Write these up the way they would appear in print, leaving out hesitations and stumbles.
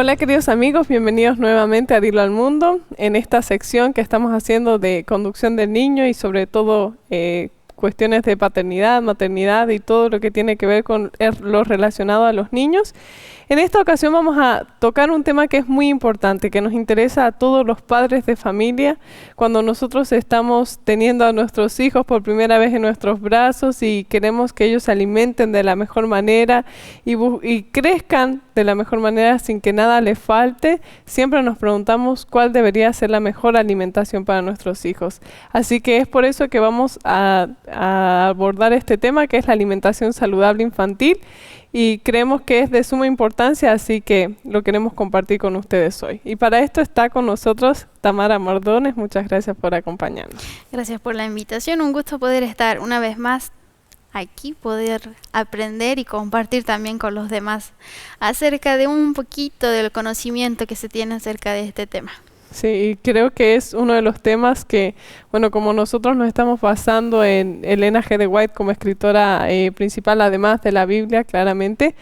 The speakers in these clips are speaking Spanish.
Hola queridos amigos, bienvenidos nuevamente a Dilo al Mundo, en esta sección que estamos haciendo de conducción del niño y sobre todo cuestiones de paternidad, maternidad y todo lo que tiene que ver con lo relacionado a los niños. En esta ocasión vamos a tocar un tema que es muy importante, que nos interesa a todos los padres de familia cuando nosotros estamos teniendo a nuestros hijos por primera vez en nuestros brazos y queremos que ellos se alimenten de la mejor manera y crezcan de la mejor manera sin que nada les falte. Siempre nos preguntamos cuál debería ser la mejor alimentación para nuestros hijos. Así que es por eso que vamos a abordar este tema, que es la alimentación saludable infantil. Y creemos que es de suma importancia, así que lo queremos compartir con ustedes hoy. Y para esto está con nosotros Tamara Mardones. Muchas gracias por acompañarnos. Gracias por la invitación. Un gusto poder estar una vez más aquí, poder aprender y compartir también con los demás acerca de un poquito del conocimiento que se tiene acerca de este tema. Sí, y creo que es uno de los temas que, bueno, como nosotros nos estamos basando en Elena G. de White como escritora principal, además de la Biblia, claramente,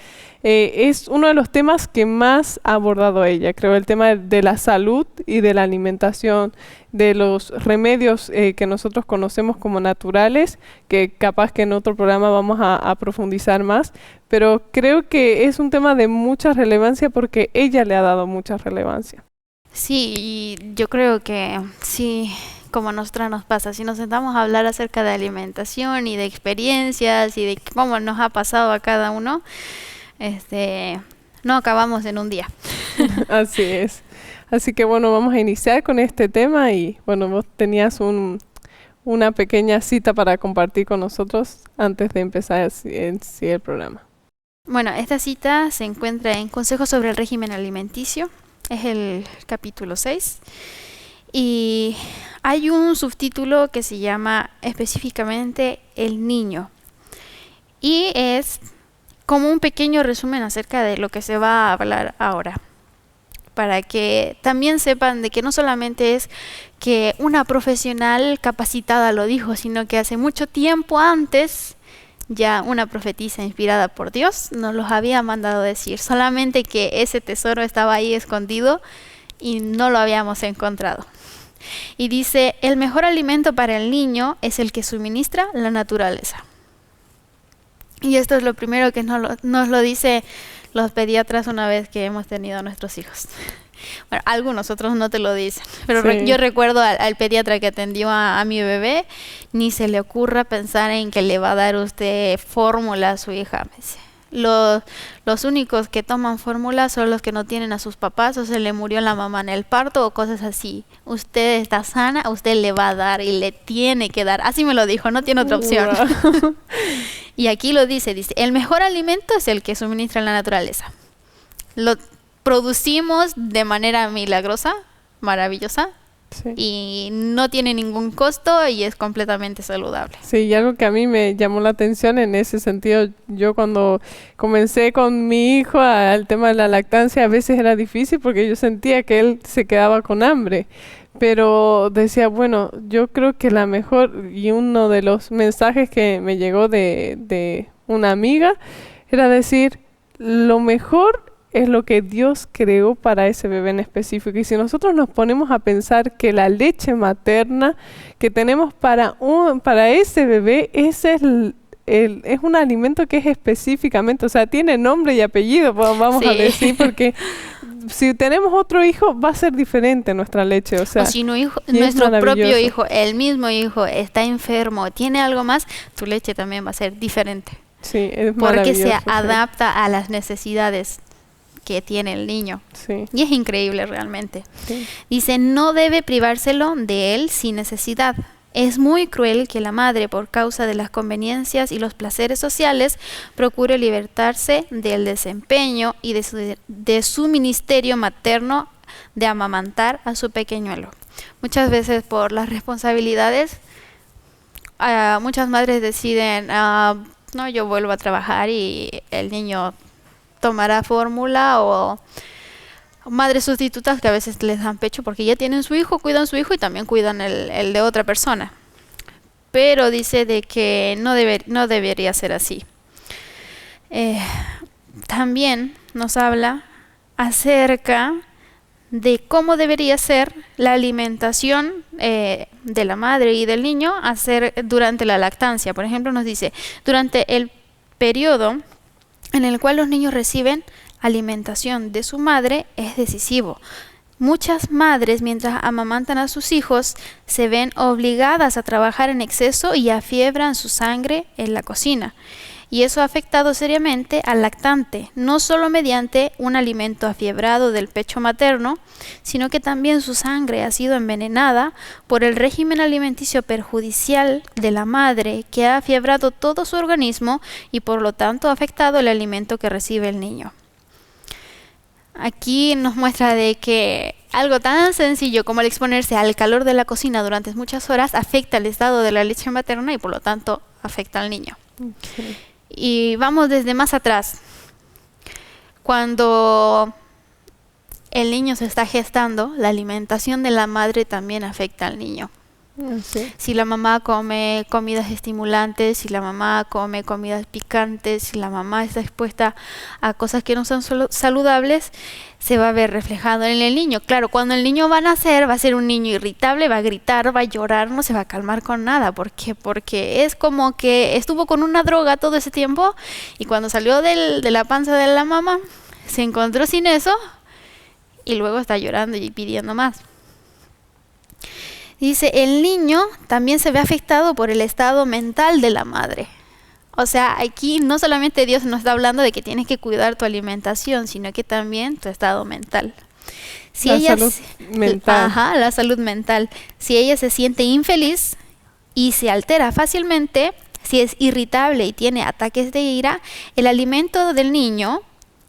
es uno de los temas que más ha abordado ella. Creo el tema de la salud y de la alimentación, de los remedios que nosotros conocemos como naturales, que capaz que en otro programa vamos a profundizar más, pero creo que es un tema de mucha relevancia porque ella le ha dado mucha relevancia. Sí, y yo creo que sí, como a nosotras nos pasa, si nos sentamos a hablar acerca de alimentación y de experiencias y de cómo nos ha pasado a cada uno, no acabamos en un día. Así es. Así que bueno, vamos a iniciar con este tema y bueno, vos tenías una pequeña cita para compartir con nosotros antes de empezar en sí el programa. Bueno, esta cita se encuentra en Consejos sobre el régimen alimenticio. Es el capítulo 6 y hay un subtítulo que se llama específicamente El niño y es como un pequeño resumen acerca de lo que se va a hablar ahora, para que también sepan de que no solamente es que una profesional capacitada lo dijo, sino que hace mucho tiempo antes ya una profetisa inspirada por Dios nos los había mandado decir, solamente que ese tesoro estaba ahí escondido y no lo habíamos encontrado. Y dice, el mejor alimento para el niño es el que suministra la naturaleza. Y esto es lo primero que nos lo dice los pediatras una vez que hemos tenido a nuestros hijos. Bueno, algunos otros no te lo dicen, pero sí. Yo recuerdo al pediatra que atendió a mi bebé, ni se le ocurra pensar en que le va a dar usted fórmula a su hija. Me dice, los únicos que toman fórmula son los que no tienen a sus papás o se le murió la mamá en el parto o cosas así. Usted está sana, usted le va a dar y le tiene que dar. Así me lo dijo, no tiene otra opción. Wow. Y aquí lo dice, el mejor alimento es el que suministra la naturaleza. Lo producimos de manera milagrosa, maravillosa, sí. Y no tiene ningún costo y es completamente saludable. Sí, y algo que a mí me llamó la atención en ese sentido, yo cuando comencé con mi hijo al tema de la lactancia, a veces era difícil porque yo sentía que él se quedaba con hambre, pero decía, bueno, yo creo que la mejor, y uno de los mensajes que me llegó de una amiga, era decir, lo mejor es lo que Dios creó para ese bebé en específico. Y si nosotros nos ponemos a pensar que la leche materna que tenemos para ese bebé, ese es un alimento que es específicamente, o sea, tiene nombre y apellido, vamos sí. a decir, porque si tenemos otro hijo va a ser diferente nuestra leche. O si nuestro propio hijo, el mismo hijo, está enfermo, tiene algo más, tu leche también va a ser diferente. Sí, es porque se sí. adapta a las necesidades que tiene el niño. Sí. Y es increíble realmente. Sí. Dice, no debe privárselo de él sin necesidad. Es muy cruel que la madre, por causa de las conveniencias y los placeres sociales, procure libertarse del desempeño y de su ministerio materno de amamantar a su pequeñuelo. Muchas veces por las responsabilidades, muchas madres deciden, no, yo vuelvo a trabajar y el niño tomará fórmula, o madres sustitutas que a veces les dan pecho porque ya tienen su hijo, cuidan su hijo y también cuidan el de otra persona. Pero dice de que no debería ser así. También nos habla acerca de cómo debería ser la alimentación de la madre y del niño durante la lactancia. Por ejemplo, nos dice, durante el periodo en el cual los niños reciben alimentación de su madre es decisivo. Muchas madres, mientras amamantan a sus hijos, se ven obligadas a trabajar en exceso y afiebran su sangre en la cocina. Y eso ha afectado seriamente al lactante, no solo mediante un alimento afiebrado del pecho materno, sino que también su sangre ha sido envenenada por el régimen alimenticio perjudicial de la madre, que ha afiebrado todo su organismo y por lo tanto ha afectado el alimento que recibe el niño. Aquí nos muestra de que algo tan sencillo como el exponerse al calor de la cocina durante muchas horas afecta el estado de la leche materna y por lo tanto afecta al niño. Okay. Y vamos desde más atrás. Cuando el niño se está gestando, la alimentación de la madre también afecta al niño. Sí. Si la mamá come comidas estimulantes, si la mamá come comidas picantes, si la mamá está expuesta a cosas que no son saludables, se va a ver reflejado en el niño. Claro, cuando el niño va a nacer, va a ser un niño irritable, va a gritar, va a llorar, no se va a calmar con nada. ¿Por qué? Porque es como que estuvo con una droga todo ese tiempo y cuando salió de la panza de la mamá, se encontró sin eso y luego está llorando y pidiendo más. Dice, el niño también se ve afectado por el estado mental de la madre. O sea, aquí no solamente Dios nos está hablando de que tienes que cuidar tu alimentación, sino que también tu estado mental. Si la salud mental. Ajá, la salud mental. Si ella se siente infeliz y se altera fácilmente, si es irritable y tiene ataques de ira, el alimento del niño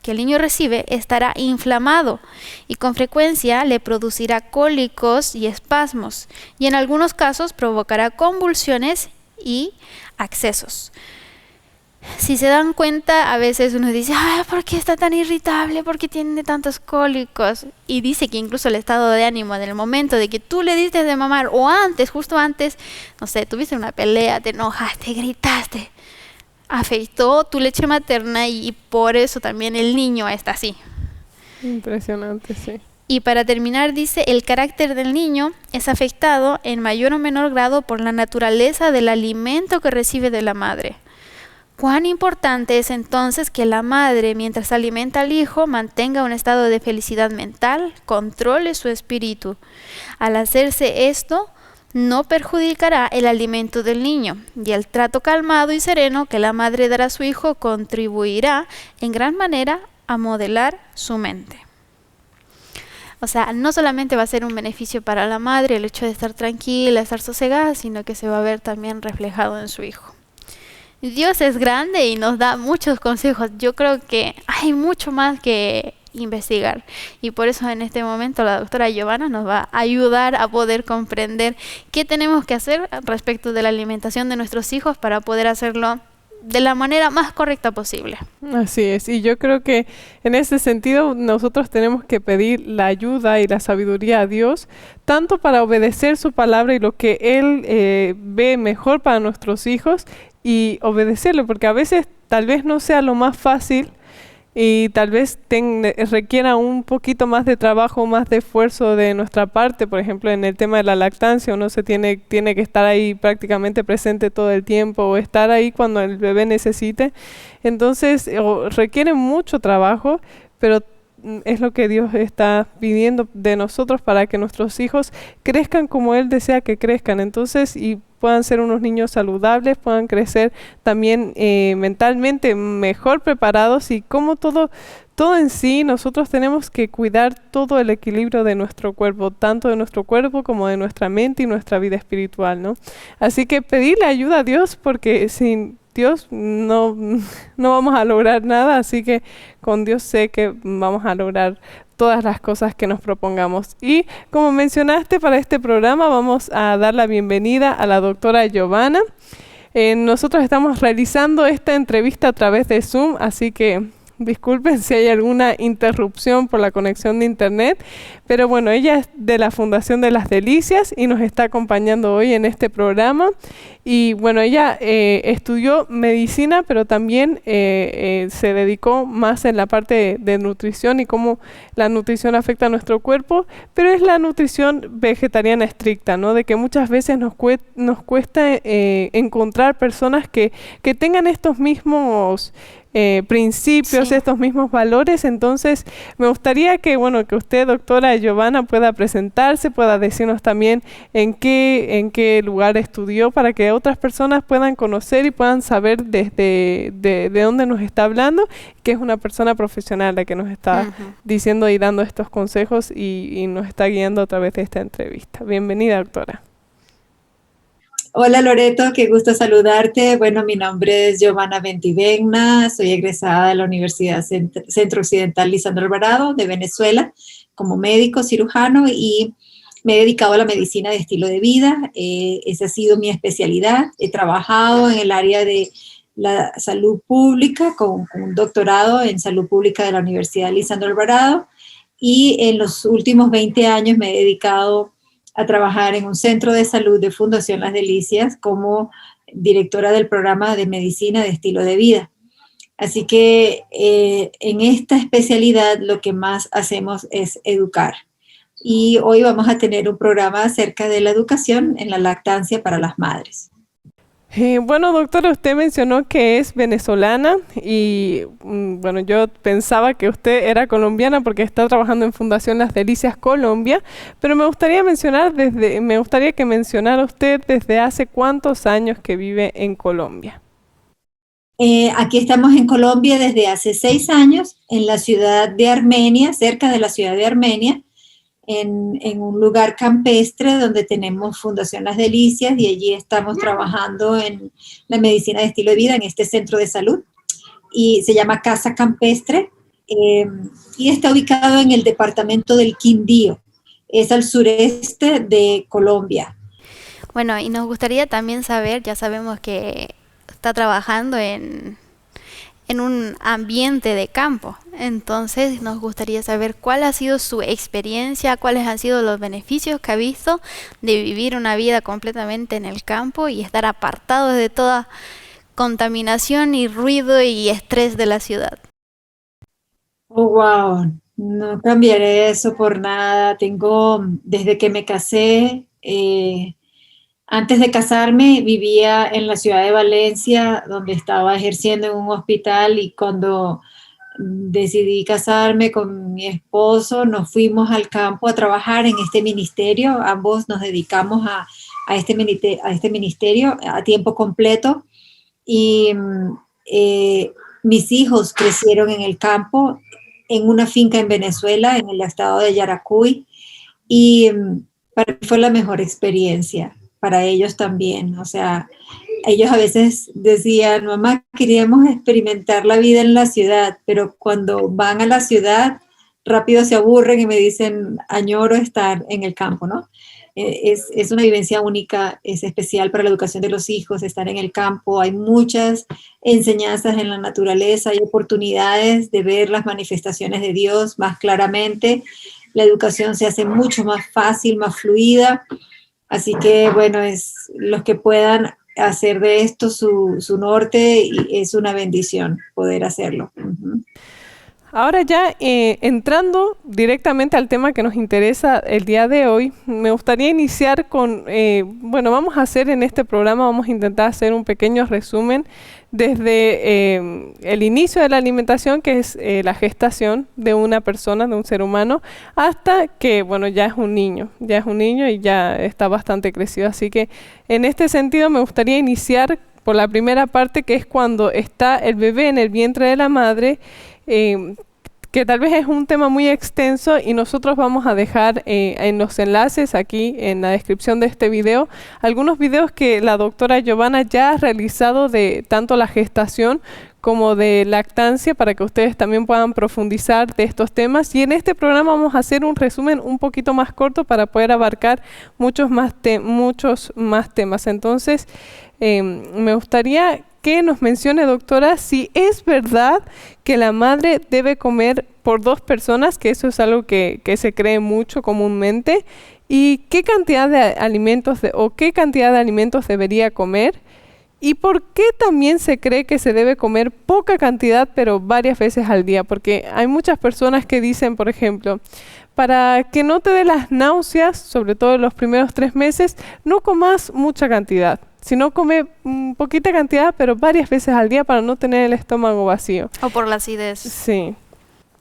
que el niño recibe estará inflamado y con frecuencia le producirá cólicos y espasmos y en algunos casos provocará convulsiones y accesos. Si se dan cuenta, a veces uno dice, ay, ¿por qué está tan irritable? ¿Por qué tiene tantos cólicos? Y dice que incluso el estado de ánimo en el momento de que tú le diste de mamar o antes, justo antes, no sé, tuviste una pelea, te enojaste, gritaste, afectó tu leche materna y por eso también el niño está así. Impresionante, sí. Y para terminar, dice, el carácter del niño es afectado en mayor o menor grado por la naturaleza del alimento que recibe de la madre. Cuán importante es entonces que la madre, mientras alimenta al hijo, mantenga un estado de felicidad mental, controle su espíritu. Al hacerse esto, no perjudicará el alimento del niño y el trato calmado y sereno que la madre dará a su hijo contribuirá en gran manera a modelar su mente. O sea, no solamente va a ser un beneficio para la madre el hecho de estar tranquila, estar sosegada, sino que se va a ver también reflejado en su hijo. Dios es grande y nos da muchos consejos. Yo creo que hay mucho más que investigar y por eso en este momento la doctora Giovanna nos va a ayudar a poder comprender qué tenemos que hacer respecto de la alimentación de nuestros hijos para poder hacerlo de la manera más correcta posible. Así es, y yo creo que en ese sentido nosotros tenemos que pedir la ayuda y la sabiduría a Dios, tanto para obedecer su palabra y lo que Él ve mejor para nuestros hijos y obedecerlo, porque a veces tal vez no sea lo más fácil y tal vez requiera un poquito más de trabajo, más de esfuerzo de nuestra parte. Por ejemplo, en el tema de la lactancia, uno tiene que estar ahí prácticamente presente todo el tiempo o estar ahí cuando el bebé necesite. Entonces, requiere mucho trabajo, pero es lo que Dios está pidiendo de nosotros para que nuestros hijos crezcan como Él desea que crezcan. Entonces, y puedan ser unos niños saludables, puedan crecer también mentalmente mejor preparados y como todo en sí, nosotros tenemos que cuidar todo el equilibrio de nuestro cuerpo, tanto de nuestro cuerpo como de nuestra mente y nuestra vida espiritual, ¿no? Así que pedirle ayuda a Dios porque sin Dios no vamos a lograr nada, así que con Dios sé que vamos a lograr todas las cosas que nos propongamos. Y como mencionaste, para este programa vamos a dar la bienvenida a la doctora Giovanna. Nosotros estamos realizando esta entrevista a través de Zoom, así que disculpen si hay alguna interrupción por la conexión de internet, pero bueno, ella es de la Fundación de las Delicias y nos está acompañando hoy en este programa. Y bueno, ella estudió medicina, pero también se dedicó más en la parte de nutrición y cómo la nutrición afecta a nuestro cuerpo, pero es la nutrición vegetariana estricta, ¿no? De que muchas veces nos cuesta encontrar personas que tengan estos mismos principios, Sí. estos mismos valores. Entonces me gustaría que, bueno, que usted, doctora Giovanna, pueda presentarse, pueda decirnos también en qué lugar estudió, para que otras personas puedan conocer y puedan saber desde de dónde nos está hablando, que es una persona profesional la que nos está Ujú. diciendo y dando estos consejos y nos está guiando a través de esta entrevista. Bienvenida, doctora. Hola Loreto, qué gusto saludarte. Bueno, mi nombre es Giovanna Bentivegna, soy egresada de la Universidad Centro Occidental Lisandro Alvarado de Venezuela como médico cirujano y me he dedicado a la medicina de estilo de vida. Esa ha sido mi especialidad. He trabajado en el área de la salud pública con un doctorado en salud pública de la Universidad Lisandro Alvarado y en los últimos 20 años me he dedicado a trabajar en un centro de salud de Fundación Las Delicias como directora del programa de medicina de estilo de vida. Así que en esta especialidad lo que más hacemos es educar. Y hoy vamos a tener un programa acerca de la educación en la lactancia para las madres. Bueno, doctora, usted mencionó que es venezolana y bueno, yo pensaba que usted era colombiana porque está trabajando en Fundación Las Delicias Colombia, pero me gustaría que mencionara usted desde hace cuántos años que vive en Colombia. Aquí estamos en Colombia desde hace 6 años, en la ciudad de Armenia, cerca de la ciudad de Armenia, en un lugar campestre donde tenemos Fundación Las Delicias y allí estamos trabajando en la medicina de estilo de vida en este centro de salud y se llama Casa Campestre y está ubicado en el departamento del Quindío, es al sureste de Colombia. Bueno, y nos gustaría también saber, ya sabemos que está trabajando en un ambiente de campo. Entonces nos gustaría saber cuál ha sido su experiencia, cuáles han sido los beneficios que ha visto de vivir una vida completamente en el campo y estar apartado de toda contaminación y ruido y estrés de la ciudad. Oh, wow, no cambiaré eso por nada. Desde que me casé, antes de casarme vivía en la ciudad de Valencia, donde estaba ejerciendo en un hospital y cuando decidí casarme con mi esposo, nos fuimos al campo a trabajar en este ministerio. Ambos nos dedicamos a este ministerio a tiempo completo y mis hijos crecieron en el campo, en una finca en Venezuela, en el estado de Yaracuy, y para mí fue la mejor experiencia. Para ellos también, o sea, ellos a veces decían, mamá, queríamos experimentar la vida en la ciudad, pero cuando van a la ciudad rápido se aburren y me dicen, añoro estar en el campo, ¿no? Es una vivencia única, es especial para la educación de los hijos, estar en el campo, hay muchas enseñanzas en la naturaleza, hay oportunidades de ver las manifestaciones de Dios más claramente, la educación se hace mucho más fácil, más fluida. Así que, bueno, los que puedan hacer de esto su norte y es una bendición poder hacerlo. Uh-huh. Ahora ya entrando directamente al tema que nos interesa el día de hoy, me gustaría iniciar con, bueno, vamos a hacer en este programa, vamos a intentar hacer un pequeño resumen desde el inicio de la alimentación, que es la gestación de una persona, de un ser humano, hasta que, bueno, ya es un niño y ya está bastante crecido. Así que en este sentido me gustaría iniciar por la primera parte, que es cuando está el bebé en el vientre de la madre, que tal vez es un tema muy extenso y nosotros vamos a dejar en los enlaces aquí en la descripción de este video algunos videos que la doctora Giovanna ya ha realizado de tanto la gestación como de lactancia para que ustedes también puedan profundizar de estos temas, y en este programa vamos a hacer un resumen un poquito más corto para poder abarcar muchos más temas. Entonces me gustaría que nos mencione, doctora, si es verdad que la madre debe comer por 2 personas, que eso es algo que se cree mucho comúnmente, y qué cantidad de alimentos o qué cantidad de alimentos debería comer, y por qué también se cree que se debe comer poca cantidad pero varias veces al día, porque hay muchas personas que dicen, por ejemplo, para que no te dé las náuseas, sobre todo en los primeros 3 meses, no comas mucha cantidad, sino come poquita cantidad, pero varias veces al día para no tener el estómago vacío. O por la acidez. Sí.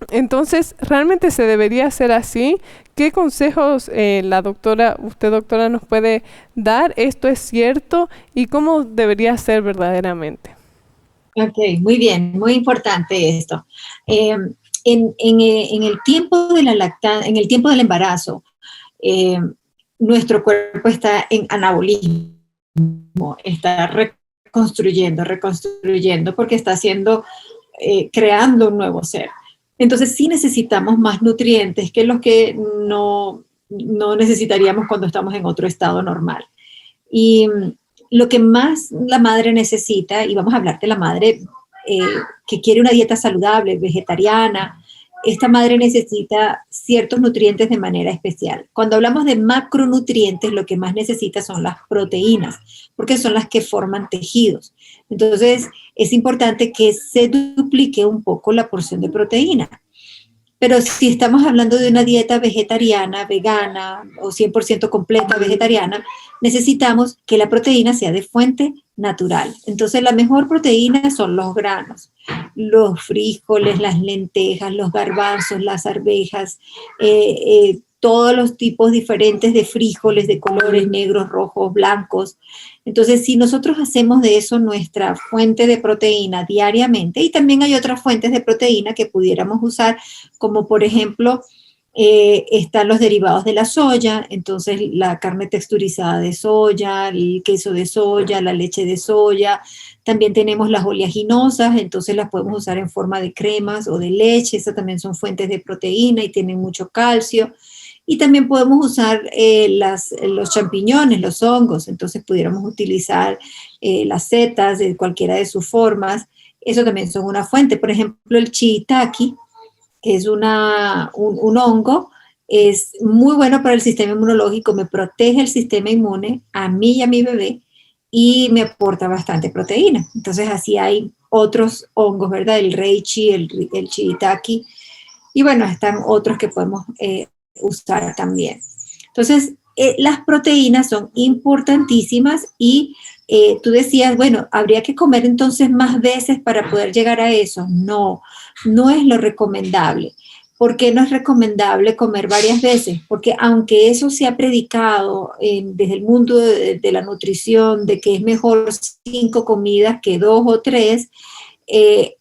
Entonces, ¿realmente se debería hacer así? ¿Qué consejos usted doctora, nos puede dar? ¿Esto es cierto? ¿Y cómo debería ser verdaderamente? Ok, muy bien, muy importante esto. En el tiempo de la lactancia, en el tiempo del embarazo, eh, nuestro cuerpo está en anabolismo, está reconstruyendo, porque está creando un nuevo ser. Entonces sí necesitamos más nutrientes que los que no necesitaríamos cuando estamos en otro estado normal. Y lo que más la madre necesita, y vamos a hablar de la madre que quiere una dieta saludable, vegetariana, esta madre necesita ciertos nutrientes de manera especial. Cuando hablamos de macronutrientes, lo que más necesita son las proteínas, porque son las que forman tejidos. Entonces, es importante que se duplique un poco la porción de proteína. Pero si estamos hablando de una dieta vegetariana, vegana o 100% completa vegetariana, necesitamos que la proteína sea de fuente natural. Entonces, la mejor proteína son los granos, los frijoles, las lentejas, los garbanzos, las arvejas, todos los tipos diferentes de frijoles de colores negros, rojos, blancos. Entonces, si nosotros hacemos de eso nuestra fuente de proteína diariamente, y también hay otras fuentes de proteína que pudiéramos usar, como por ejemplo, están los derivados de la soya, entonces la carne texturizada de soya, el queso de soya, la leche de soya. También tenemos las oleaginosas, entonces las podemos usar en forma de cremas o de leche, esas también son fuentes de proteína y tienen mucho calcio. Y también podemos usar los champiñones, los hongos, entonces pudiéramos utilizar las setas de cualquiera de sus formas. Eso también son una fuente. Por ejemplo, el shiitake, que es un hongo, es muy bueno para el sistema inmunológico, me protege el sistema inmune, a mí y a mi bebé, y me aporta bastante proteína. Entonces, así hay otros hongos, ¿verdad? El reishi, el shiitake, y bueno, están otros que podemos usar también. Entonces, las proteínas son importantísimas y tú decías, bueno, ¿habría que comer entonces más veces para poder llegar a eso? No, no es lo recomendable. ¿Por qué no es recomendable comer varias veces? Porque aunque eso se ha predicado desde el mundo de la nutrición, de que es mejor 5 comidas que 2 o 3,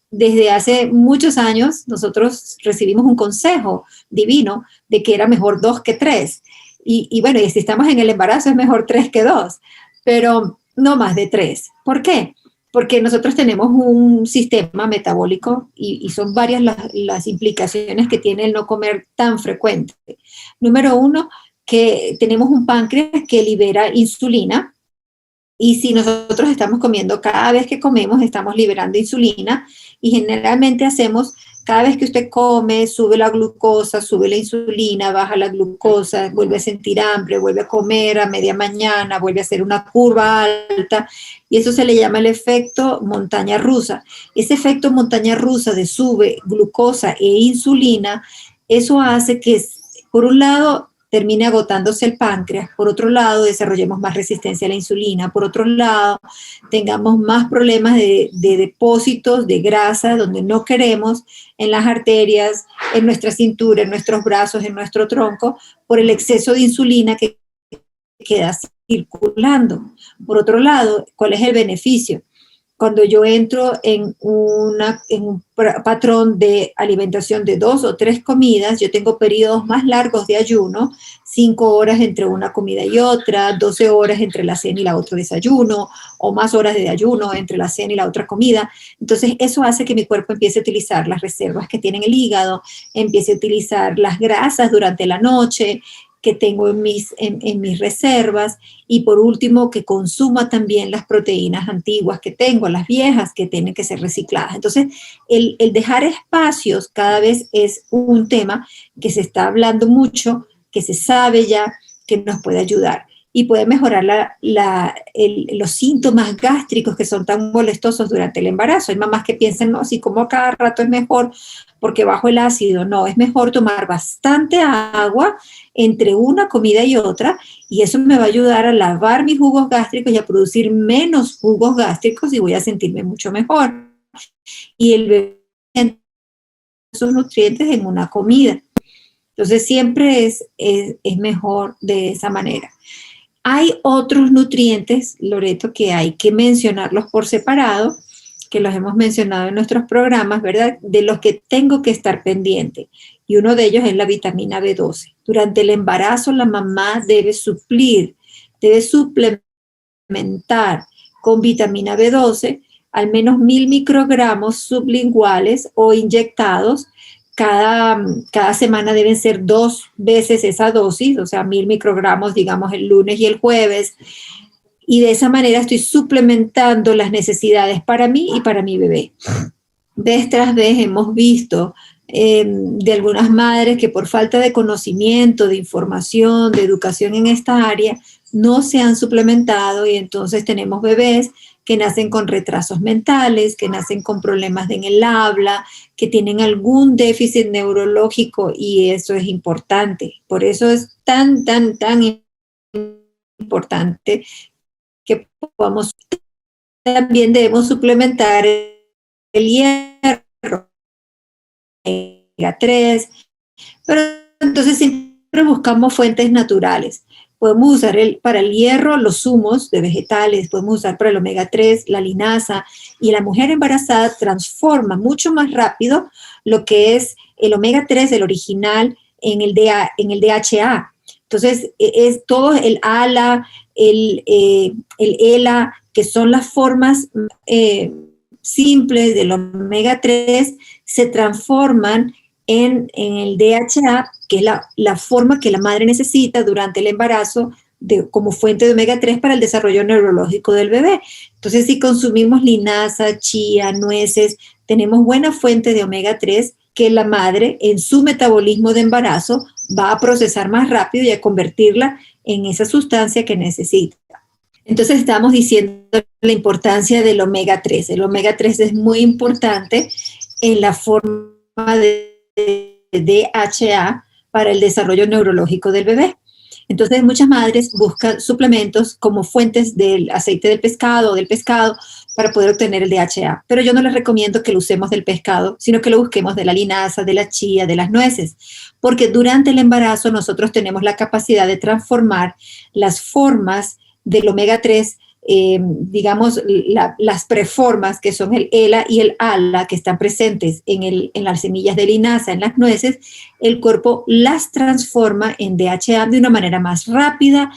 desde hace muchos años nosotros recibimos un consejo divino de que era mejor 2 que 3. Y bueno, y si estamos en el embarazo es mejor 3 que 2, pero no más de 3. ¿Por qué? Porque nosotros tenemos un sistema metabólico y son varias las implicaciones que tiene el no comer tan frecuente. Número 1, que tenemos un páncreas que libera insulina. Y si nosotros estamos comiendo, cada vez que comemos estamos liberando insulina y generalmente hacemos, cada vez que usted come, sube la glucosa, sube la insulina, baja la glucosa, vuelve a sentir hambre, vuelve a comer a media mañana, vuelve a hacer una curva alta y eso se le llama el efecto montaña rusa. Ese efecto montaña rusa de sube glucosa e insulina, eso hace que, por un lado, termine agotándose el páncreas, por otro lado desarrollemos más resistencia a la insulina, por otro lado tengamos más problemas de depósitos de grasa donde no queremos en las arterias, en nuestra cintura, en nuestros brazos, en nuestro tronco, por el exceso de insulina que queda circulando. Por otro lado, ¿cuál es el beneficio? Cuando yo entro en un patrón de alimentación de 2 o 3 comidas, yo tengo periodos más largos de ayuno, 5 horas entre una comida y otra, 12 horas entre la cena y la otro desayuno, o más horas de ayuno entre la cena y la otra comida. Entonces, eso hace que mi cuerpo empiece a utilizar las reservas que tiene en el hígado, empiece a utilizar las grasas durante la noche, que tengo en mis reservas, y por último que consuma también las proteínas antiguas que tengo, las viejas que tienen que ser recicladas. Entonces, el dejar espacios cada vez es un tema que se está hablando mucho, que se sabe ya que nos puede ayudar y puede mejorar los síntomas gástricos que son tan molestosos durante el embarazo. Hay mamás que piensan, no, si como cada rato es mejor porque bajo el ácido. No, es mejor tomar bastante agua entre una comida y otra, y eso me va a ayudar a lavar mis jugos gástricos y a producir menos jugos gástricos y voy a sentirme mucho mejor. Y el bebé esos nutrientes en una comida. Entonces siempre es mejor de esa manera. Hay otros nutrientes, Loreto, que hay que mencionarlos por separado, que los hemos mencionado en nuestros programas, ¿verdad? De los que tengo que estar pendiente. Y uno de ellos es la vitamina B12. Durante el embarazo, la mamá debe suplementar con vitamina B12 al menos 1000 microgramos sublinguales o inyectados. Cada semana deben ser 2 veces esa dosis, o sea, 1000 microgramos, digamos, el lunes y el jueves. Y de esa manera estoy suplementando las necesidades para mí y para mi bebé. Vez tras vez hemos visto de algunas madres que por falta de conocimiento, de información, de educación en esta área, no se han suplementado y entonces tenemos bebés que nacen con retrasos mentales, que nacen con problemas en el habla, que tienen algún déficit neurológico y eso es importante. Por eso es tan importante que podamos, también debemos suplementar el hierro, omega 3, pero entonces siempre buscamos fuentes naturales. Podemos usar para el hierro los zumos de vegetales, podemos usar para el omega 3 la linaza, y la mujer embarazada transforma mucho más rápido lo que es el omega 3, el original, en el DHA. Entonces, es todo el ALA, el ELA, que son las formas simples del omega 3, se transforman en el DHA, que es la forma que la madre necesita durante el embarazo como fuente de omega 3 para el desarrollo neurológico del bebé. Entonces, si consumimos linaza, chía, nueces, tenemos buena fuente de omega 3 que la madre en su metabolismo de embarazo va a procesar más rápido y a convertirla en esa sustancia que necesita. Entonces estamos diciendo la importancia del omega 3. El omega 3 es muy importante en la forma de DHA para el desarrollo neurológico del bebé. Entonces muchas madres buscan suplementos como fuentes del aceite del pescado o del pescado para poder obtener el DHA, pero yo no les recomiendo que lo usemos del pescado, sino que lo busquemos de la linaza, de la chía, de las nueces, porque durante el embarazo nosotros tenemos la capacidad de transformar las formas del omega 3, digamos, las preformas que son el ELA y el ALA que están presentes en las semillas de linaza, en las nueces, el cuerpo las transforma en DHA de una manera más rápida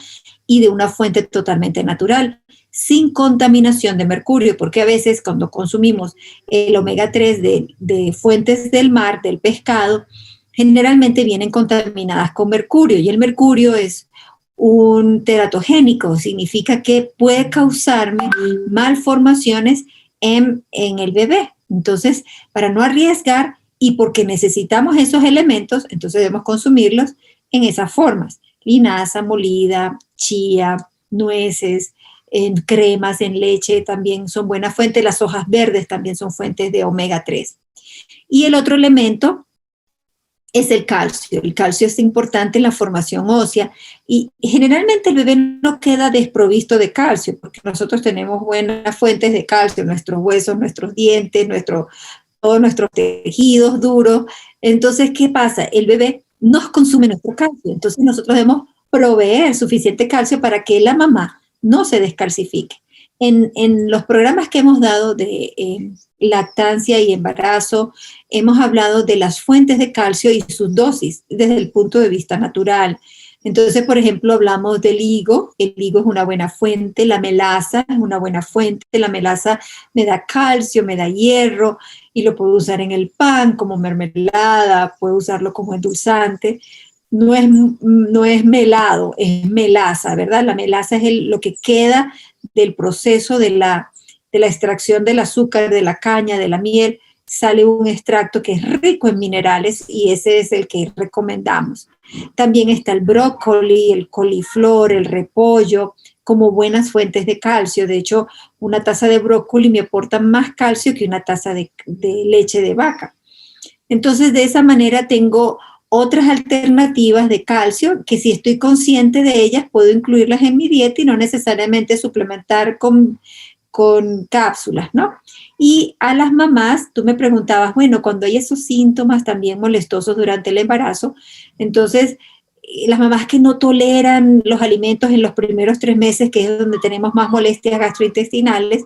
y de una fuente totalmente natural, sin contaminación de mercurio, porque a veces cuando consumimos el omega 3 de fuentes del mar, del pescado, generalmente vienen contaminadas con mercurio, y el mercurio es un teratogénico, significa que puede causarme malformaciones en el bebé. Entonces, para no arriesgar y porque necesitamos esos elementos, entonces debemos consumirlos en esas formas. Linaza molida, chía, nueces, en cremas, en leche también son buena fuente. Las hojas verdes también son fuentes de omega 3. Y el otro elemento es el calcio. El calcio es importante en la formación ósea y generalmente el bebé no queda desprovisto de calcio porque nosotros tenemos buenas fuentes de calcio, nuestros huesos, nuestros dientes, todos nuestros tejidos duros. Entonces, ¿qué pasa? El bebé nos consume nuestro calcio, entonces nosotros debemos proveer suficiente calcio para que la mamá no se descalcifique. En los programas que hemos dado de lactancia y embarazo, hemos hablado de las fuentes de calcio y sus dosis desde el punto de vista natural. Entonces, por ejemplo, hablamos del higo. El higo es una buena fuente, la melaza es una buena fuente. La melaza me da calcio, me da hierro y lo puedo usar en el pan como mermelada, puedo usarlo como endulzante. no es melado, es melaza, ¿verdad? La melaza es lo que queda del proceso de la extracción del azúcar, de la caña, de la miel, sale un extracto que es rico en minerales y ese es el que recomendamos. También está el brócoli, el coliflor, el repollo, como buenas fuentes de calcio. De hecho, una taza de brócoli me aporta más calcio que una taza de leche de vaca. Entonces, de esa manera tengo otras alternativas de calcio que si estoy consciente de ellas puedo incluirlas en mi dieta y no necesariamente suplementar con cápsulas, ¿no? Y a las mamás, tú me preguntabas, bueno, cuando hay esos síntomas también molestosos durante el embarazo, entonces las mamás que no toleran los alimentos en los primeros 3 meses, que es donde tenemos más molestias gastrointestinales,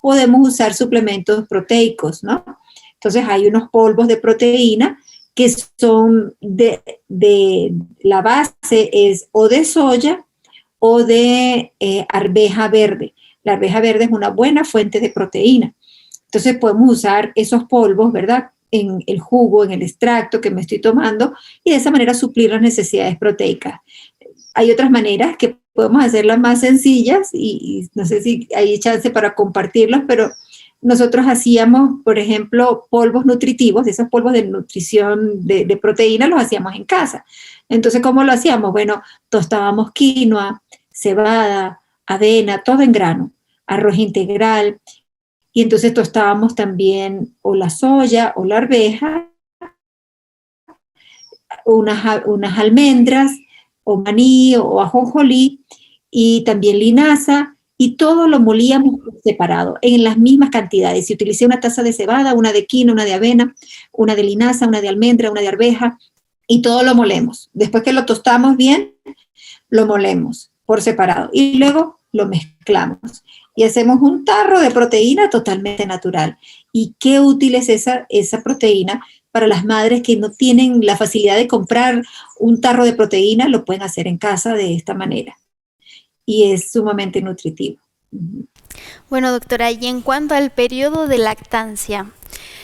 podemos usar suplementos proteicos, ¿no? Entonces hay unos polvos de proteína que son la base es o de soya o de arveja verde. La arveja verde es una buena fuente de proteína. Entonces podemos usar esos polvos, ¿verdad? En el jugo, en el extracto que me estoy tomando y de esa manera suplir las necesidades proteicas. Hay otras maneras que podemos hacerlas más sencillas y no sé si hay chance para compartirlos, pero nosotros hacíamos, por ejemplo, polvos nutritivos, esos polvos de nutrición de proteína los hacíamos en casa. Entonces, ¿cómo lo hacíamos? Bueno, tostábamos quinoa, cebada, avena, todo en grano, arroz integral, y entonces tostábamos también o la soya o la arveja, unas almendras, o maní o ajonjolí, y también linaza, y todo lo molíamos separado, en las mismas cantidades. Si utilicé una taza de cebada, una de quinoa, una de avena, una de linaza, una de almendra, una de arveja, y todo lo molemos. Después que lo tostamos bien, lo molemos por separado, y luego lo mezclamos. Y hacemos un tarro de proteína totalmente natural. Y qué útil es esa proteína para las madres que no tienen la facilidad de comprar un tarro de proteína, lo pueden hacer en casa de esta manera. Y es sumamente nutritivo. Bueno, doctora, y en cuanto al periodo de lactancia,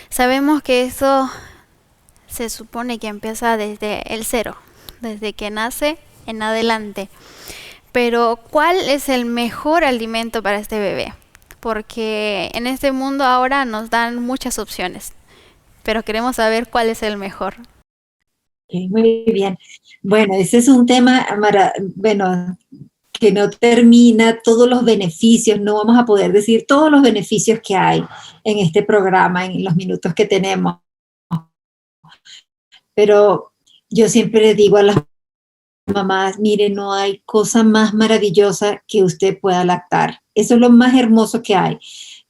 sabemos que eso se supone que empieza desde el 0, desde que nace en adelante. Pero, ¿cuál es el mejor alimento para este bebé? Porque en este mundo ahora nos dan muchas opciones, pero queremos saber cuál es el mejor. Muy bien. Bueno, ese es un tema, bueno, que no termina todos los beneficios, no vamos a poder decir todos los beneficios que hay en este programa, en los minutos que tenemos. Pero yo siempre le digo a las mamás, mire, no hay cosa más maravillosa que usted pueda lactar. Eso es lo más hermoso que hay.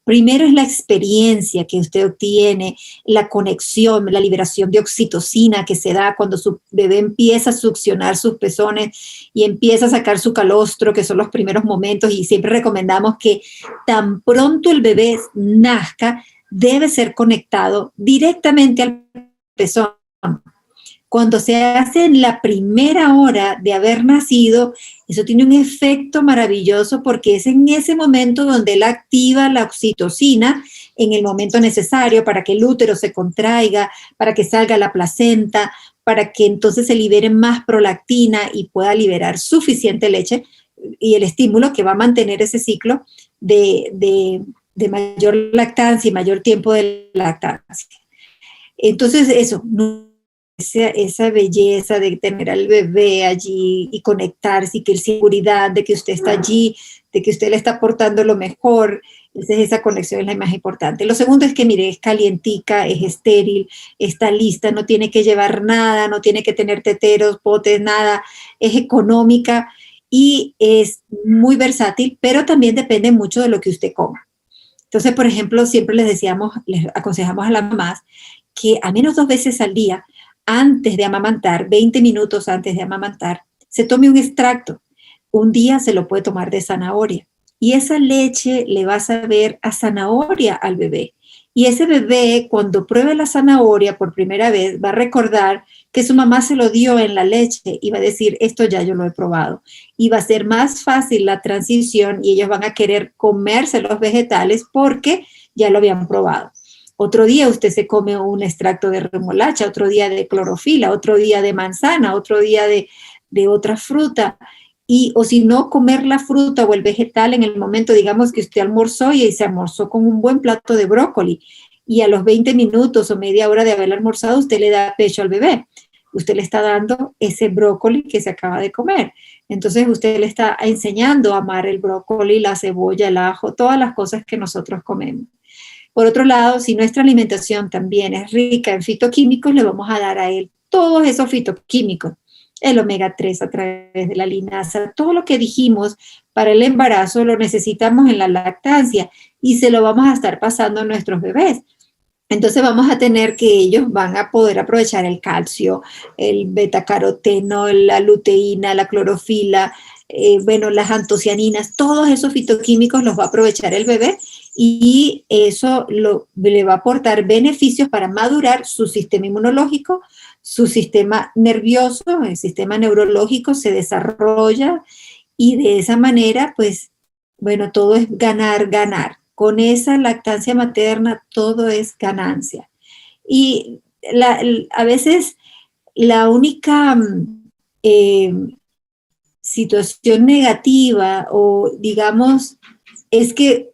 Primero es la experiencia que usted obtiene, la conexión, la liberación de oxitocina que se da cuando su bebé empieza a succionar sus pezones y empieza a sacar su calostro, que son los primeros momentos, y siempre recomendamos que tan pronto el bebé nazca, debe ser conectado directamente al pezón. Cuando se hace en la primera hora de haber nacido, eso tiene un efecto maravilloso porque es en ese momento donde él activa la oxitocina en el momento necesario para que el útero se contraiga, para que salga la placenta, para que entonces se libere más prolactina y pueda liberar suficiente leche y el estímulo que va a mantener ese ciclo de mayor lactancia y mayor tiempo de lactancia. Entonces eso, esa belleza de tener al bebé allí y conectarse y que el seguridad de que usted está allí, de que usted le está aportando lo mejor, esa conexión es la más importante. Lo segundo es que, mire, es calientica, es estéril, está lista, no tiene que llevar nada, no tiene que tener teteros, potes, nada, es económica y es muy versátil, pero también depende mucho de lo que usted coma. Entonces, por ejemplo, siempre les aconsejamos a las mamás que al menos 2 veces al día, antes de amamantar, 20 minutos antes de amamantar, se tome un extracto. Un día se lo puede tomar de zanahoria y esa leche le va a saber a zanahoria al bebé. Y ese bebé, cuando pruebe la zanahoria por primera vez, va a recordar que su mamá se lo dio en la leche y va a decir, esto ya yo lo he probado. Y va a ser más fácil la transición y ellos van a querer comerse los vegetales porque ya lo habían probado. Otro día usted se come un extracto de remolacha, otro día de clorofila, otro día de manzana, otro día de otra fruta. O si no, comer la fruta o el vegetal en el momento, digamos que usted almorzó y se almorzó con un buen plato de brócoli y a los 20 minutos o media hora de haber almorzado, usted le da pecho al bebé. Usted le está dando ese brócoli que se acaba de comer. Entonces usted le está enseñando a amar el brócoli, la cebolla, el ajo, todas las cosas que nosotros comemos. Por otro lado, si nuestra alimentación también es rica en fitoquímicos, le vamos a dar a él todos esos fitoquímicos, el omega 3 a través de la linaza, todo lo que dijimos para el embarazo lo necesitamos en la lactancia y se lo vamos a estar pasando a nuestros bebés. Entonces vamos a tener que ellos van a poder aprovechar el calcio, el betacaroteno, la luteína, la clorofila, las antocianinas, todos esos fitoquímicos los va a aprovechar el bebé y eso le va a aportar beneficios para madurar su sistema inmunológico, su sistema nervioso, el sistema neurológico se desarrolla y de esa manera, pues, todo es ganar, ganar. Con esa lactancia materna todo es ganancia. Y a veces la única situación negativa o digamos es que,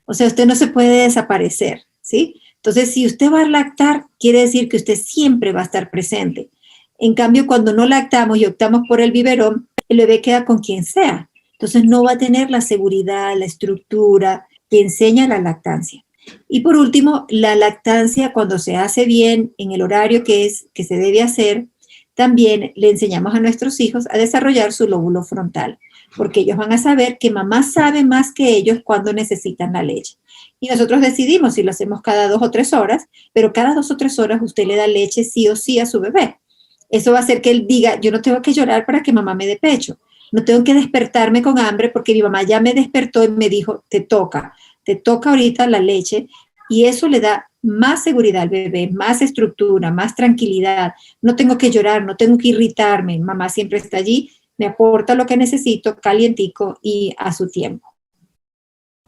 o sea, usted no se puede desaparecer, ¿sí? Entonces, si usted va a lactar, quiere decir que usted siempre va a estar presente. En cambio, cuando no lactamos y optamos por el biberón, el bebé queda con quien sea. Entonces no va a tener la seguridad, la estructura que enseña la lactancia. Y por último, la lactancia cuando se hace bien en el horario que se debe hacer, también le enseñamos a nuestros hijos a desarrollar su lóbulo frontal, porque ellos van a saber que mamá sabe más que ellos cuando necesitan la leche. Y nosotros decidimos si lo hacemos cada 2 o 3 horas, pero cada 2 o 3 horas usted le da leche sí o sí a su bebé. Eso va a hacer que él diga, yo no tengo que llorar para que mamá me dé pecho. No tengo que despertarme con hambre porque mi mamá ya me despertó y me dijo, te toca ahorita la leche y eso le da más seguridad al bebé, más estructura, más tranquilidad. No tengo que llorar, no tengo que irritarme. Mamá siempre está allí, me aporta lo que necesito, calientico y a su tiempo.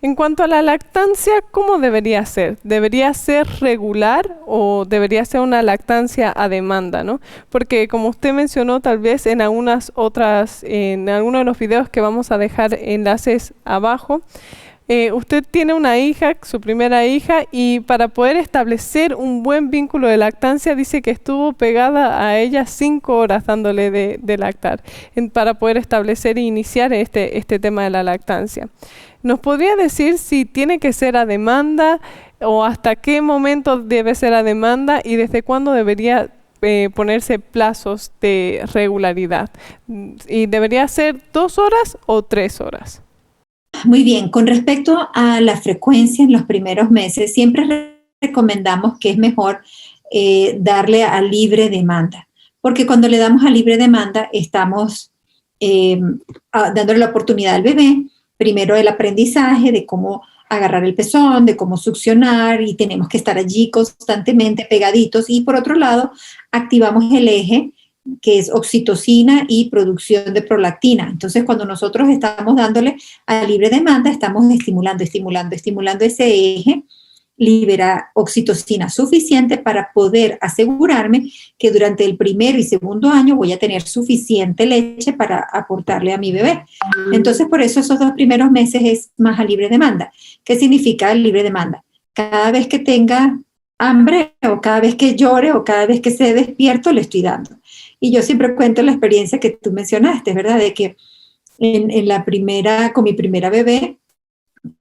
En cuanto a la lactancia, ¿cómo debería ser? ¿Debería ser regular o debería ser una lactancia a demanda, ¿no? Porque como usted mencionó, tal vez en algunos de los videos que vamos a dejar enlaces abajo, usted tiene una hija, su primera hija, y para poder establecer un buen vínculo de lactancia, dice que estuvo pegada a ella 5 horas dándole de lactar, para poder establecer e iniciar este tema de la lactancia. ¿Nos podría decir si tiene que ser a demanda o hasta qué momento debe ser a demanda y desde cuándo debería ponerse plazos de regularidad? ¿Y debería ser 2 horas o 3 horas? Muy bien, con respecto a la frecuencia en los primeros meses, siempre recomendamos que es mejor darle a libre demanda, porque cuando le damos a libre demanda estamos dándole la oportunidad al bebé, primero el aprendizaje de cómo agarrar el pezón, de cómo succionar y tenemos que estar allí constantemente pegaditos y por otro lado activamos el eje que es oxitocina y producción de prolactina. Entonces, cuando nosotros estamos dándole a libre demanda, estamos estimulando ese eje, libera oxitocina suficiente para poder asegurarme que durante el primer y segundo año voy a tener suficiente leche para aportarle a mi bebé. Entonces, por eso esos 2 primeros meses es más a libre demanda. ¿Qué significa libre demanda? Cada vez que tenga hambre o cada vez que llore o cada vez que se despierto le estoy dando. Y yo siempre cuento la experiencia que tú mencionaste, ¿verdad? De que con mi primera bebé,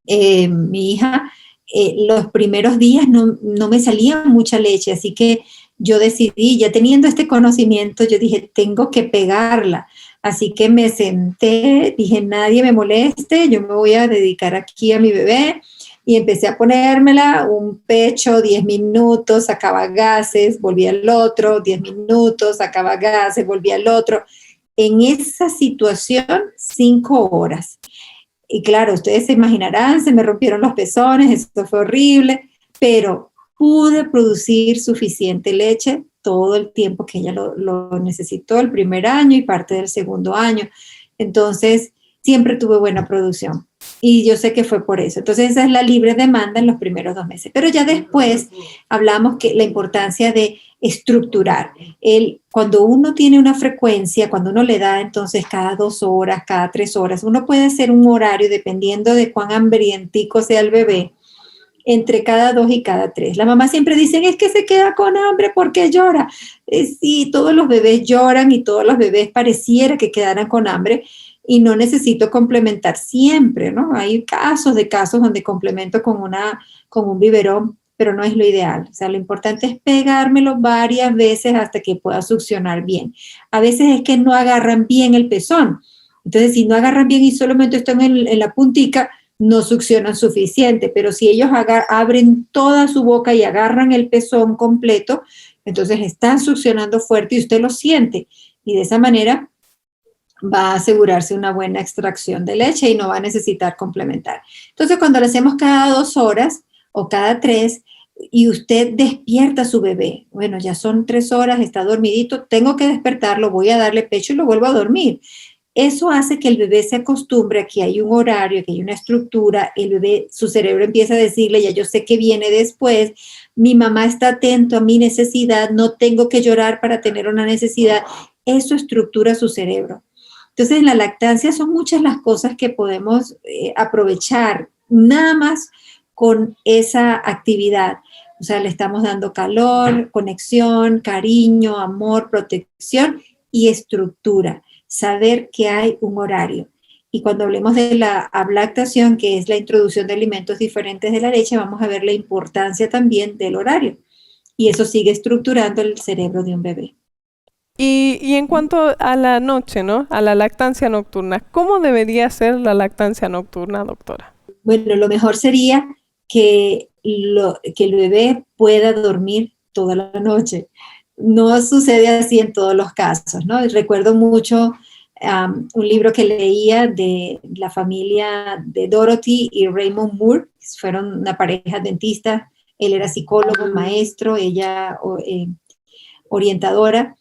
mi hija, los primeros días no me salía mucha leche, así que yo decidí, ya teniendo este conocimiento, yo dije, tengo que pegarla. Así que me senté, dije, nadie me moleste, yo me voy a dedicar aquí a mi bebé. Y empecé a ponérmela, un pecho, 10 minutos, sacaba gases, volvía al otro, 10 minutos, sacaba gases, volvía al otro. En esa situación, 5 horas. Y claro, ustedes se imaginarán, se me rompieron los pezones, esto fue horrible, pero pude producir suficiente leche todo el tiempo que ella lo necesitó, el primer año y parte del segundo año. Entonces, siempre tuve buena producción. Y yo sé que fue por eso. Entonces esa es la libre demanda en los primeros 2 meses. Pero ya después hablamos que la importancia de estructurar. Cuando uno tiene una frecuencia, cuando uno le da entonces cada 2 horas, cada 3 horas, uno puede hacer un horario dependiendo de cuán hambrientico sea el bebé, entre cada 2 y cada 3. La mamá siempre dicen, es que se queda con hambre porque llora. Sí, todos los bebés lloran y todos los bebés pareciera que quedaran con hambre, y no necesito complementar siempre, ¿no? Hay casos donde complemento con un biberón, pero no es lo ideal. O sea, lo importante es pegármelo varias veces hasta que pueda succionar bien. A veces es que no agarran bien el pezón. Entonces, si no agarran bien y solamente están en la puntica, no succionan suficiente, pero si ellos abren toda su boca y agarran el pezón completo, entonces están succionando fuerte y usted lo siente. Y de esa manera va a asegurarse una buena extracción de leche y no va a necesitar complementar. Entonces, cuando lo hacemos cada 2 horas o cada 3, y usted despierta a su bebé, bueno, ya son 3 horas, está dormidito, tengo que despertarlo, voy a darle pecho y lo vuelvo a dormir. Eso hace que el bebé se acostumbre a que hay un horario, que hay una estructura, el bebé, su cerebro empieza a decirle, ya yo sé que viene después, mi mamá está atento a mi necesidad, no tengo que llorar para tener una necesidad. Eso estructura su cerebro. Entonces, en la lactancia son muchas las cosas que podemos aprovechar, nada más con esa actividad. O sea, le estamos dando calor, conexión, cariño, amor, protección y estructura. Saber que hay un horario. Y cuando hablemos de la ablactación, que es la introducción de alimentos diferentes de la leche, vamos a ver la importancia también del horario. Y eso sigue estructurando el cerebro de un bebé. Y en cuanto a la noche, ¿no? A la lactancia nocturna, ¿cómo debería ser la lactancia nocturna, doctora? Bueno, lo mejor sería que el bebé pueda dormir toda la noche. No sucede así en todos los casos, ¿no? Recuerdo mucho un libro que leía de la familia de Dorothy y Raymond Moore, que fueron una pareja dentista. Él era psicólogo, maestro, ella orientadora,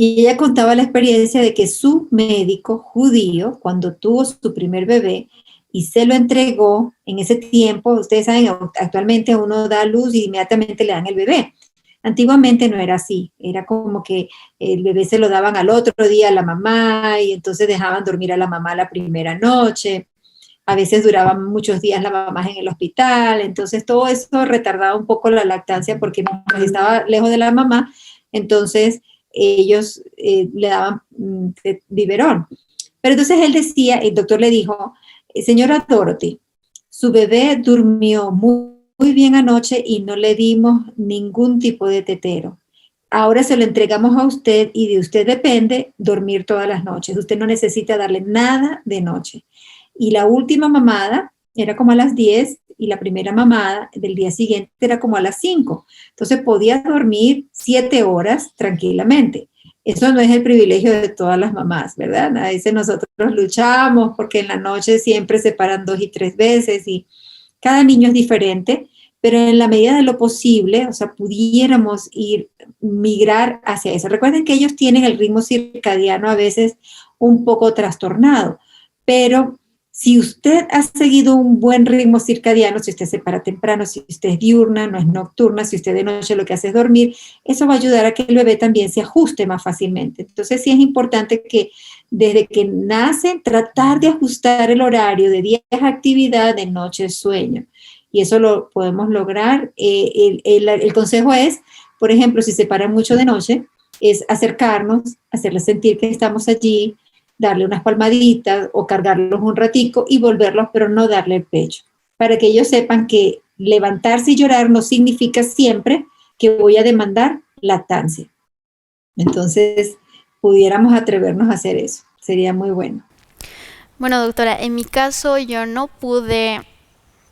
y ella contaba la experiencia de que su médico judío, cuando tuvo su primer bebé y se lo entregó, en ese tiempo, ustedes saben, actualmente uno da a luz y inmediatamente le dan el bebé. Antiguamente no era así, era como que el bebé se lo daban al otro día a la mamá y entonces dejaban dormir a la mamá la primera noche. A veces duraban muchos días la mamá en el hospital, entonces todo eso retardaba un poco la lactancia porque estaba lejos de la mamá, entonces ellos le daban biberón. Pero entonces él decía, el doctor le dijo, señora Dorothy, su bebé durmió muy bien anoche y no le dimos ningún tipo de tetero. Ahora se lo entregamos a usted y de usted depende dormir todas las noches. Usted no necesita darle nada de noche. Y la última mamada era como a las 10 y la primera mamada del día siguiente era como a las 5. Entonces podía dormir 7 horas tranquilamente. Eso no es el privilegio de todas las mamás, ¿verdad? A veces nosotros luchamos porque en la noche siempre se paran 2 y 3 veces y cada niño es diferente, pero en la medida de lo posible, o sea, pudiéramos migrar hacia eso. Recuerden que ellos tienen el ritmo circadiano a veces un poco trastornado, pero si usted ha seguido un buen ritmo circadiano, si usted se para temprano, si usted es diurna, no es nocturna, si usted de noche lo que hace es dormir, eso va a ayudar a que el bebé también se ajuste más fácilmente. Entonces sí es importante que desde que nace, tratar de ajustar el horario de día es actividad, de noche es sueño. Y eso lo podemos lograr. El consejo es, por ejemplo, si se paran mucho de noche, es acercarnos, hacerles sentir que estamos allí, darle unas palmaditas o cargarlos un ratico y volverlos, pero no darle el pecho, para que ellos sepan que levantarse y llorar no significa siempre que voy a demandar lactancia. Entonces, pudiéramos atrevernos a hacer eso, sería muy bueno. Bueno, doctora, en mi caso yo no pude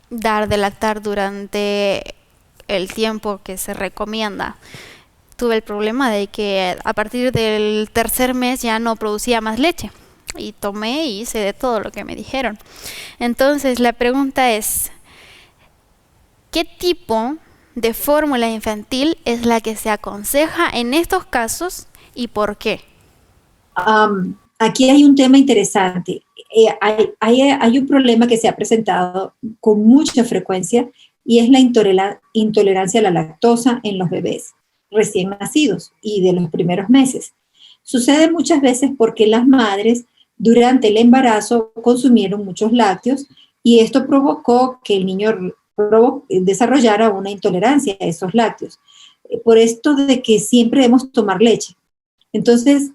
dar de lactar durante el tiempo que se recomienda. Tuve el problema de que a partir del tercer mes ya no producía más leche y tomé y hice de todo lo que me dijeron. Entonces la pregunta es, ¿qué tipo de fórmula infantil es la que se aconseja en estos casos y por qué? Aquí hay un tema interesante. hay un problema que se ha presentado con mucha frecuencia y es la intolerancia a la lactosa en los bebés recién nacidos y de los primeros meses. Sucede muchas veces porque las madres durante el embarazo consumieron muchos lácteos y esto provocó que el niño desarrollara una intolerancia a esos lácteos. Por esto de que siempre debemos tomar leche. Entonces,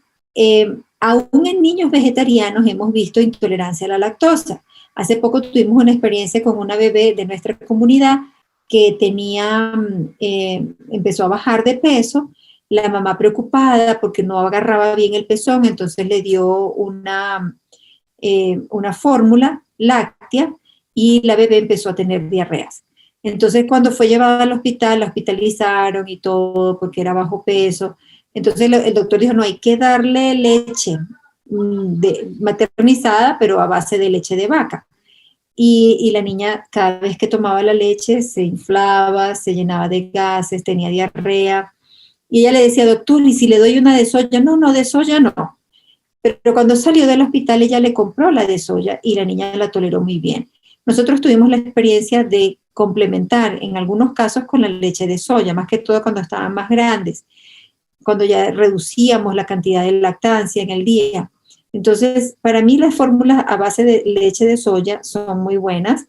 aún en niños vegetarianos hemos visto intolerancia a la lactosa. Hace poco tuvimos una experiencia con una bebé de nuestra comunidad que empezó a bajar de peso, la mamá preocupada porque no agarraba bien el pezón, entonces le dio una fórmula láctea y la bebé empezó a tener diarreas. Entonces, cuando fue llevada al hospital, la hospitalizaron y todo porque era bajo peso. Entonces, el doctor dijo, no, hay que darle leche maternizada, pero a base de leche de vaca. Y la niña, cada vez que tomaba la leche, se inflaba, se llenaba de gases, tenía diarrea. Y ella le decía, doctor, ¿y si le doy una de soya? No, no, de soya no. Pero cuando salió del hospital, ella le compró la de soya y la niña la toleró muy bien. Nosotros tuvimos la experiencia de complementar en algunos casos con la leche de soya, más que todo cuando estaban más grandes, cuando ya reducíamos la cantidad de lactancia en el día. Entonces, para mí las fórmulas a base de leche de soya son muy buenas,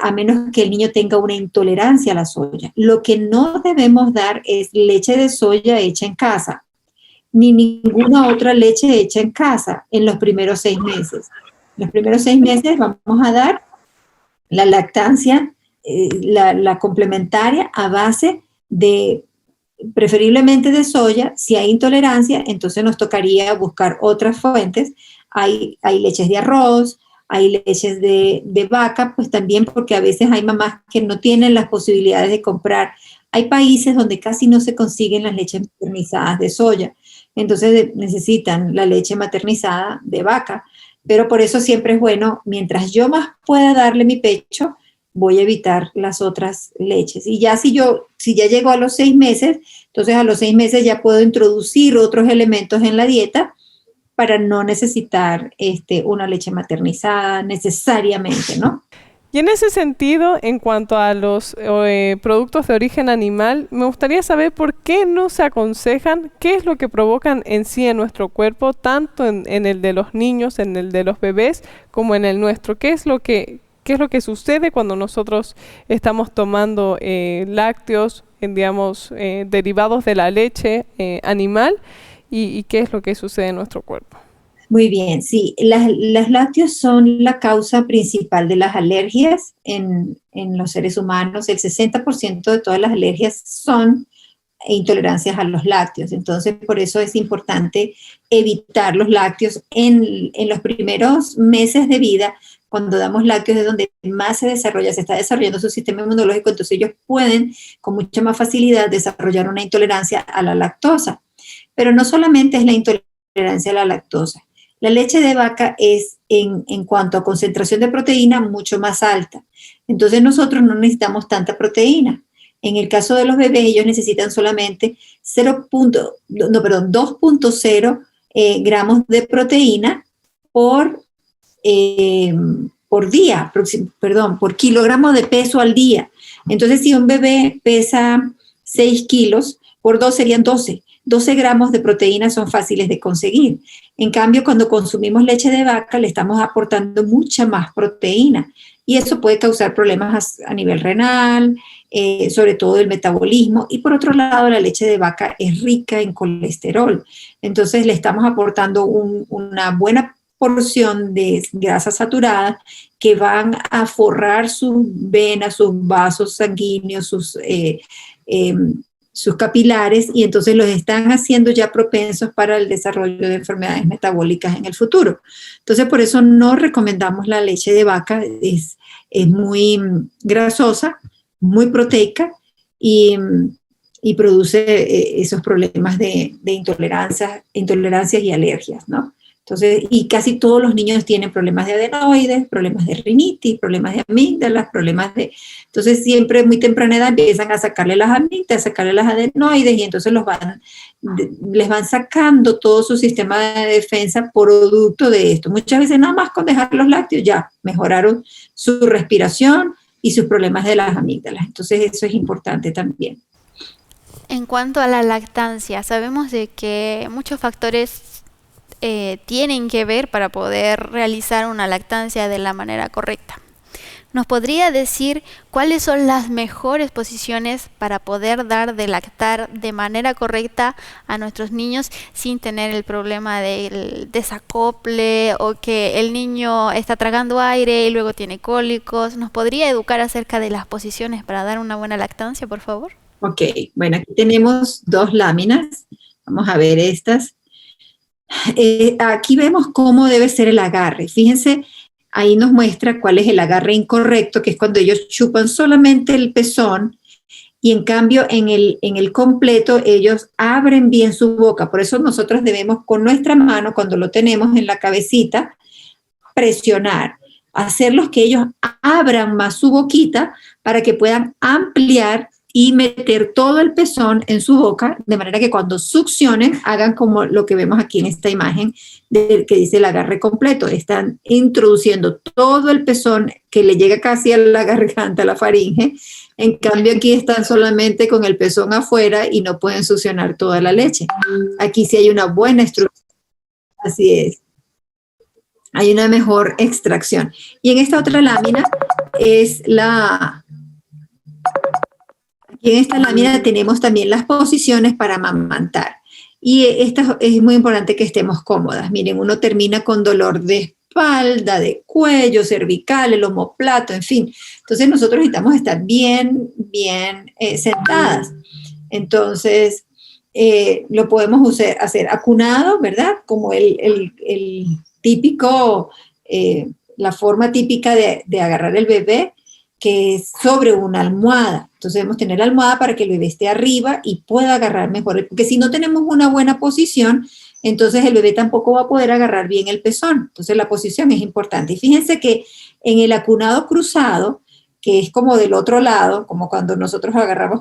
a menos que el niño tenga una intolerancia a la soya. Lo que no debemos dar es leche de soya hecha en casa, ni ninguna otra leche hecha en casa en los primeros 6 meses. En los primeros 6 meses vamos a dar la lactancia, la complementaria a base de, preferiblemente de soya. Si hay intolerancia, entonces nos tocaría buscar otras fuentes. Hay leches de arroz, hay leches de vaca, pues también porque a veces hay mamás que no tienen las posibilidades de comprar. Hay países donde casi no se consiguen las leches maternizadas de soya, entonces necesitan la leche maternizada de vaca, pero por eso siempre es bueno, mientras yo más pueda darle mi pecho, voy a evitar las otras leches. Y ya si ya llego a los 6 meses, entonces a los 6 meses ya puedo introducir otros elementos en la dieta para no necesitar una leche maternizada necesariamente, ¿no? Y en ese sentido, en cuanto a los productos de origen animal, me gustaría saber por qué no se aconsejan, qué es lo que provocan en sí en nuestro cuerpo, tanto en el de los niños, en el de los bebés, como en el nuestro. ¿Qué es lo que sucede cuando nosotros estamos tomando lácteos, digamos, derivados de la leche animal? ¿Y qué es lo que sucede en nuestro cuerpo? Muy bien, sí. Las lácteos son la causa principal de las alergias en los seres humanos. El 60% de todas las alergias son intolerancias a los lácteos. Entonces, por eso es importante evitar los lácteos en los primeros meses de vida. Cuando damos lácteos es donde más se está desarrollando su sistema inmunológico, entonces ellos pueden con mucha más facilidad desarrollar una intolerancia a la lactosa. Pero no solamente es la intolerancia a la lactosa. La leche de vaca es, en cuanto a concentración de proteína, mucho más alta. Entonces nosotros no necesitamos tanta proteína. En el caso de los bebés, ellos necesitan solamente 2.0 gramos de proteína por día, por kilogramo de peso al día. Entonces, si un bebé pesa 6 kilos, por 2 serían 12. 12 gramos de proteína son fáciles de conseguir. En cambio, cuando consumimos leche de vaca, le estamos aportando mucha más proteína y eso puede causar problemas a nivel renal, sobre todo el metabolismo. Y por otro lado, la leche de vaca es rica en colesterol. Entonces, le estamos aportando una buena porción de grasas saturadas que van a forrar sus venas, sus vasos sanguíneos, sus capilares, y entonces los están haciendo ya propensos para el desarrollo de enfermedades metabólicas en el futuro. Entonces, por eso no recomendamos la leche de vaca, es muy grasosa, muy proteica y produce esos problemas de intolerancias y alergias, ¿no? Entonces, y casi todos los niños tienen problemas de adenoides, problemas de rinitis, problemas de amígdalas, problemas de... Entonces, siempre muy temprana edad empiezan a sacarle las amígdalas, a sacarle las adenoides, y entonces les van sacando todo su sistema de defensa producto de esto. Muchas veces nada más con dejar los lácteos ya mejoraron su respiración y sus problemas de las amígdalas. Entonces, eso es importante también. En cuanto a la lactancia, sabemos de que muchos factores tienen que ver para poder realizar una lactancia de la manera correcta. ¿Nos podría decir cuáles son las mejores posiciones para poder dar de lactar de manera correcta a nuestros niños sin tener el problema del desacople o que el niño está tragando aire y luego tiene cólicos? ¿Nos podría educar acerca de las posiciones para dar una buena lactancia, por favor? Ok, bueno, aquí tenemos 2 láminas. Vamos a ver estas. Aquí vemos cómo debe ser el agarre. Fíjense, ahí nos muestra cuál es el agarre incorrecto, que es cuando ellos chupan solamente el pezón, y en cambio en el completo ellos abren bien su boca. Por eso nosotros debemos con nuestra mano, cuando lo tenemos en la cabecita, presionar, hacerlos que ellos abran más su boquita para que puedan ampliar y meter todo el pezón en su boca, de manera que cuando succionen, hagan como lo que vemos aquí en esta imagen que dice el agarre completo. Están introduciendo todo el pezón que le llega casi a la garganta, a la faringe. En cambio, aquí están solamente con el pezón afuera y no pueden succionar toda la leche. Aquí sí hay una buena estructura. Así es. Hay una mejor extracción. Y en esta otra lámina es Aquí en esta lámina tenemos también las posiciones para amamantar. Y esta es muy importante que estemos cómodas. Miren, uno termina con dolor de espalda, de cuello, cervical, el omoplato, en fin. Entonces nosotros necesitamos estar bien sentadas. Entonces lo podemos hacer acunado, ¿verdad? Como el típico, la forma típica de agarrar el bebé, que es sobre una almohada. Entonces debemos tener la almohada para que el bebé esté arriba y pueda agarrar mejor, porque si no tenemos una buena posición, entonces el bebé tampoco va a poder agarrar bien el pezón. Entonces la posición es importante. Y fíjense que en el acunado cruzado, que es como del otro lado, como cuando nosotros agarramos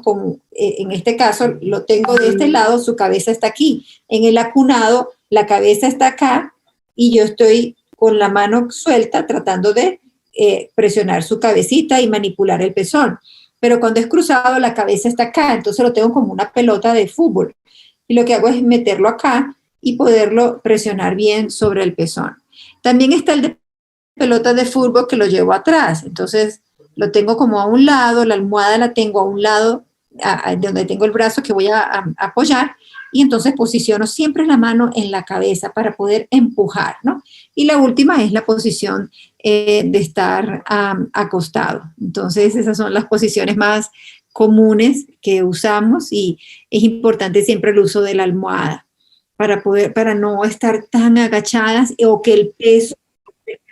en este caso, lo tengo de este lado, su cabeza está aquí. En el acunado, la cabeza está acá y yo estoy con la mano suelta tratando de presionar su cabecita y manipular el pezón. Pero cuando es cruzado, la cabeza está acá, entonces lo tengo como una pelota de fútbol. Y lo que hago es meterlo acá y poderlo presionar bien sobre el pezón. También está el de pelota de fútbol que lo llevo atrás. Entonces lo tengo como a un lado, la almohada la tengo a un lado, donde tengo el brazo que voy a apoyar, y entonces posiciono siempre la mano en la cabeza para poder empujar, ¿no? Y la última es la posición de estar acostado. Entonces esas son las posiciones más comunes que usamos, y es importante siempre el uso de la almohada para no estar tan agachadas o que el peso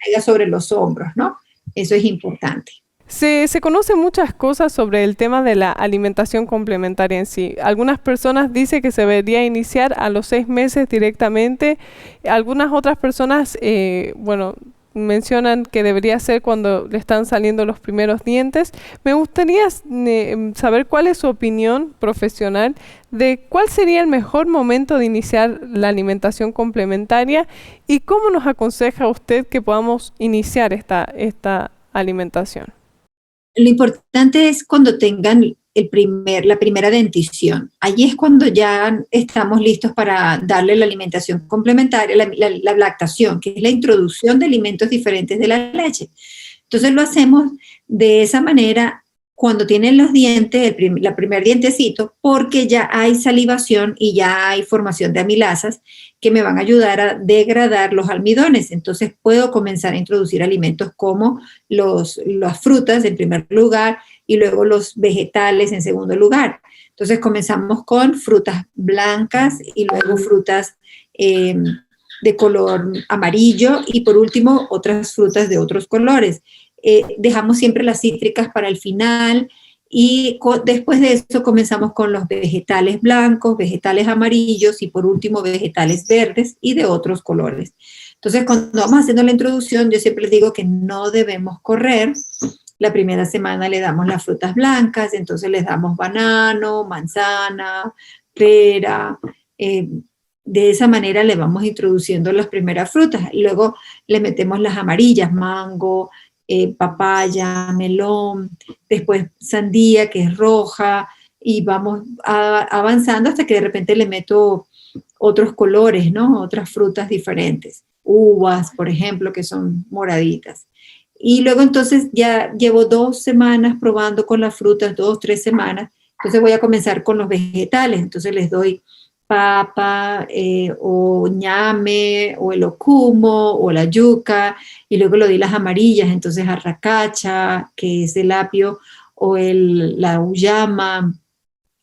caiga sobre los hombros, ¿no? Eso es importante. Se conocen muchas cosas sobre el tema de la alimentación complementaria en sí. Algunas personas dicen que se debería iniciar a los 6 meses directamente. Algunas otras personas, mencionan que debería ser cuando le están saliendo los primeros dientes. Me gustaría saber cuál es su opinión profesional de cuál sería el mejor momento de iniciar la alimentación complementaria y cómo nos aconseja usted que podamos iniciar esta alimentación. Lo importante es cuando tengan la primera dentición. Allí es cuando ya estamos listos para darle la alimentación complementaria, la lactación, que es la introducción de alimentos diferentes de la leche. Entonces lo hacemos de esa manera cuando tienen los dientes, la primer dientecito, porque ya hay salivación y ya hay formación de amilasas que me van a ayudar a degradar los almidones. Entonces puedo comenzar a introducir alimentos como las frutas en primer lugar y luego los vegetales en segundo lugar. Entonces comenzamos con frutas blancas y luego frutas de color amarillo y por último otras frutas de otros colores. Dejamos siempre las cítricas para el final y después de eso comenzamos con los vegetales blancos, vegetales amarillos y por último vegetales verdes y de otros colores. Entonces, cuando vamos haciendo la introducción, yo siempre les digo que no debemos correr. La primera semana le damos las frutas blancas, entonces les damos banano, manzana, pera. De esa manera le vamos introduciendo las primeras frutas. Luego le metemos las amarillas, mango, papaya, melón, después sandía, que es roja, y vamos avanzando hasta que de repente le meto otros colores, ¿no? Otras frutas diferentes. Uvas, por ejemplo, que son moraditas. Y luego entonces ya llevo 2 semanas probando con las frutas, 2, 3 semanas. Entonces voy a comenzar con los vegetales. Entonces les doy papa, o ñame, o el ocumo, o la yuca, y luego le doy las amarillas, entonces arracacha, que es el apio, o la uyama,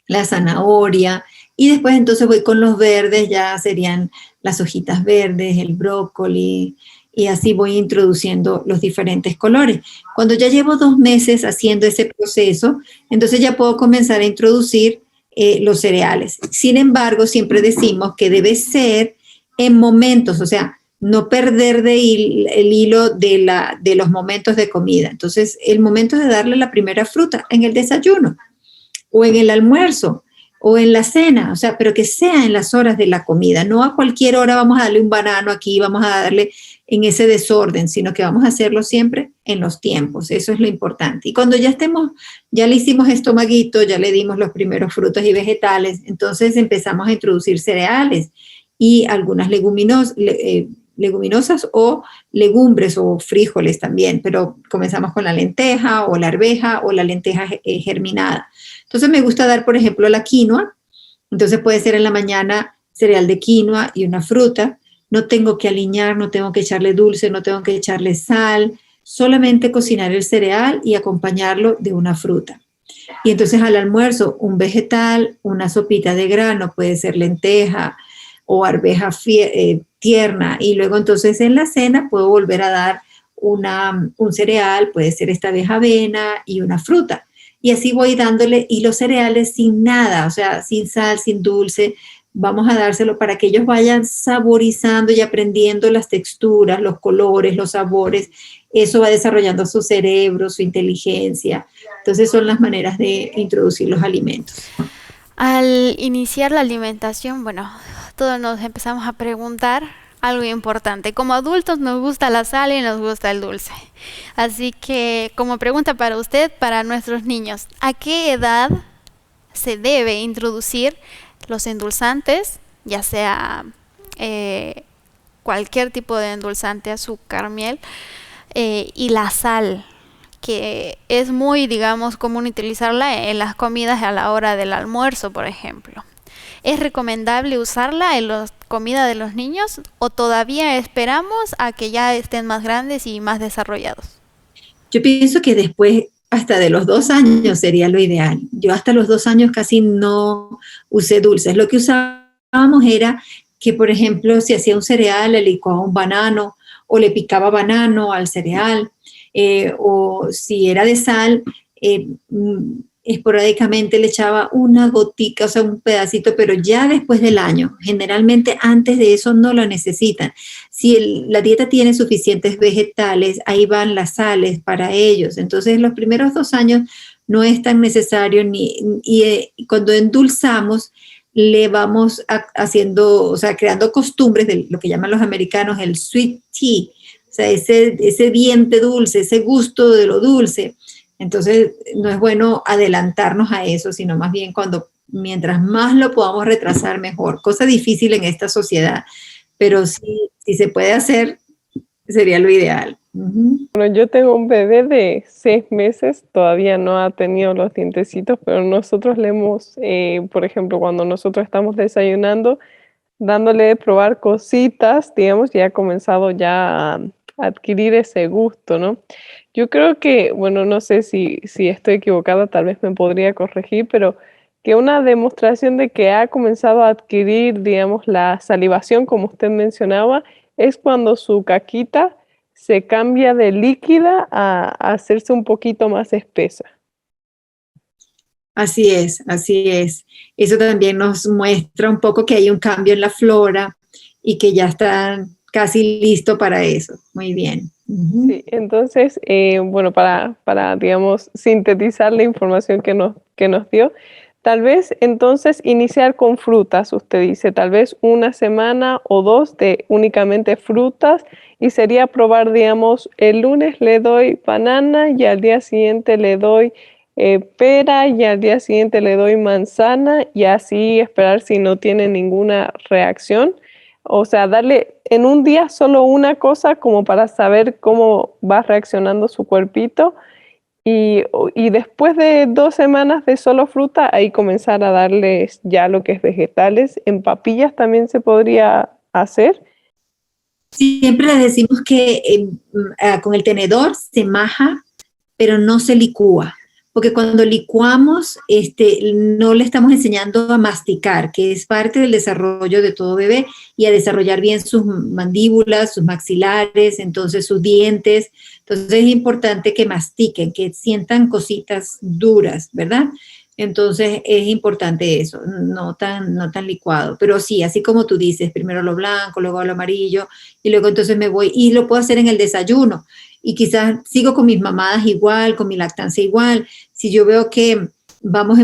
la zanahoria, y después entonces voy con los verdes, ya serían las hojitas verdes, el brócoli, y así voy introduciendo los diferentes colores. Cuando ya llevo 2 meses haciendo ese proceso, entonces ya puedo comenzar a introducir los cereales. Sin embargo, siempre decimos que debe ser en momentos, o sea, no perder el hilo de los momentos de comida. Entonces, el momento de darle la primera fruta en el desayuno, o en el almuerzo, o en la cena, o sea, pero que sea en las horas de la comida. No a cualquier hora vamos a darle un banano aquí, vamos a darle en ese desorden, sino que vamos a hacerlo siempre en los tiempos. Eso es lo importante. Y cuando ya le hicimos estomaguito, ya le dimos los primeros frutos y vegetales, entonces empezamos a introducir cereales y algunas leguminosas o legumbres o frijoles también, pero comenzamos con la lenteja o la arveja o la lenteja germinada. Entonces me gusta dar, por ejemplo, la quinoa. Entonces puede ser en la mañana cereal de quinoa y una fruta. No tengo que aliñar, no tengo que echarle dulce, no tengo que echarle sal, solamente cocinar el cereal y acompañarlo de una fruta. Y entonces al almuerzo un vegetal, una sopita de grano, puede ser lenteja o arveja tierna. Y luego entonces en la cena puedo volver a dar un cereal, puede ser esta vez avena y una fruta. Y así voy dándole, y los cereales sin nada, o sea, sin sal, sin dulce, vamos a dárselo para que ellos vayan saborizando y aprendiendo las texturas, los colores, los sabores. Eso va desarrollando su cerebro, su inteligencia. Entonces son las maneras de introducir los alimentos. Al iniciar la alimentación, bueno, todos nos empezamos a preguntar algo importante. Como adultos nos gusta la sal y nos gusta el dulce. Así que, como pregunta para usted, para nuestros niños, ¿a qué edad se debe introducir los endulzantes, ya sea cualquier tipo de endulzante, azúcar, miel, y la sal, que es muy, digamos, común utilizarla en las comidas a la hora del almuerzo, por ejemplo? ¿Es recomendable usarla en la comida de los niños o todavía esperamos a que ya estén más grandes y más desarrollados? Yo pienso que después, hasta de los 2 años sería lo ideal. Yo hasta los 2 años casi no usé dulces. Lo que usábamos era que, por ejemplo, si hacía un cereal, le licuaba un banano o le picaba banano al cereal, o si era de sal, esporádicamente le echaba una gotica, o sea, un pedacito, pero ya después del año. Generalmente antes de eso no lo necesitan. Si la dieta tiene suficientes vegetales, ahí van las sales para ellos. Entonces, los primeros 2 años no es tan necesario, y cuando endulzamos, le vamos haciendo, o sea, creando costumbres de lo que llaman los americanos el sweet tea, o sea, ese diente dulce, ese gusto de lo dulce. Entonces, no es bueno adelantarnos a eso, sino más bien mientras más lo podamos retrasar, mejor. Cosa difícil en esta sociedad, pero si se puede hacer, sería lo ideal. Bueno, yo tengo un bebé de 6 meses, todavía no ha tenido los dientecitos, pero nosotros le hemos, por ejemplo, cuando nosotros estamos desayunando, dándole de probar cositas, digamos, y ha comenzado ya a adquirir ese gusto, ¿no? Yo creo que, bueno, no sé si estoy equivocada, tal vez me podría corregir, pero que una demostración de que ha comenzado a adquirir, digamos, la salivación, como usted mencionaba, es cuando su caquita se cambia de líquida a hacerse un poquito más espesa. Así es, así es. Eso también nos muestra un poco que hay un cambio en la flora y que ya están casi listo para eso. Muy bien. Sí, entonces, bueno, para, digamos, sintetizar la información que nos dio, tal vez entonces iniciar con frutas, usted dice, tal vez una semana o dos de únicamente frutas y sería probar, digamos, el lunes le doy banana y al día siguiente le doy pera y al día siguiente le doy manzana y así esperar si no tiene ninguna reacción. O sea, darle en un día solo una cosa como para saber cómo va reaccionando su cuerpito y después de 2 semanas de solo fruta, ahí comenzar a darles ya lo que es vegetales. En papillas también se podría hacer. Siempre les decimos que con el tenedor se maja, pero no se licúa, porque cuando licuamos, no le estamos enseñando a masticar, que es parte del desarrollo de todo bebé, y a desarrollar bien sus mandíbulas, sus maxilares, entonces sus dientes. Entonces es importante que mastiquen, que sientan cositas duras, ¿verdad? Entonces es importante eso, no tan licuado. Pero sí, así como tú dices, primero lo blanco, luego lo amarillo, y luego entonces me voy, y lo puedo hacer en el desayuno. Y quizás sigo con mis mamadas igual, con mi lactancia igual. Si yo veo que vamos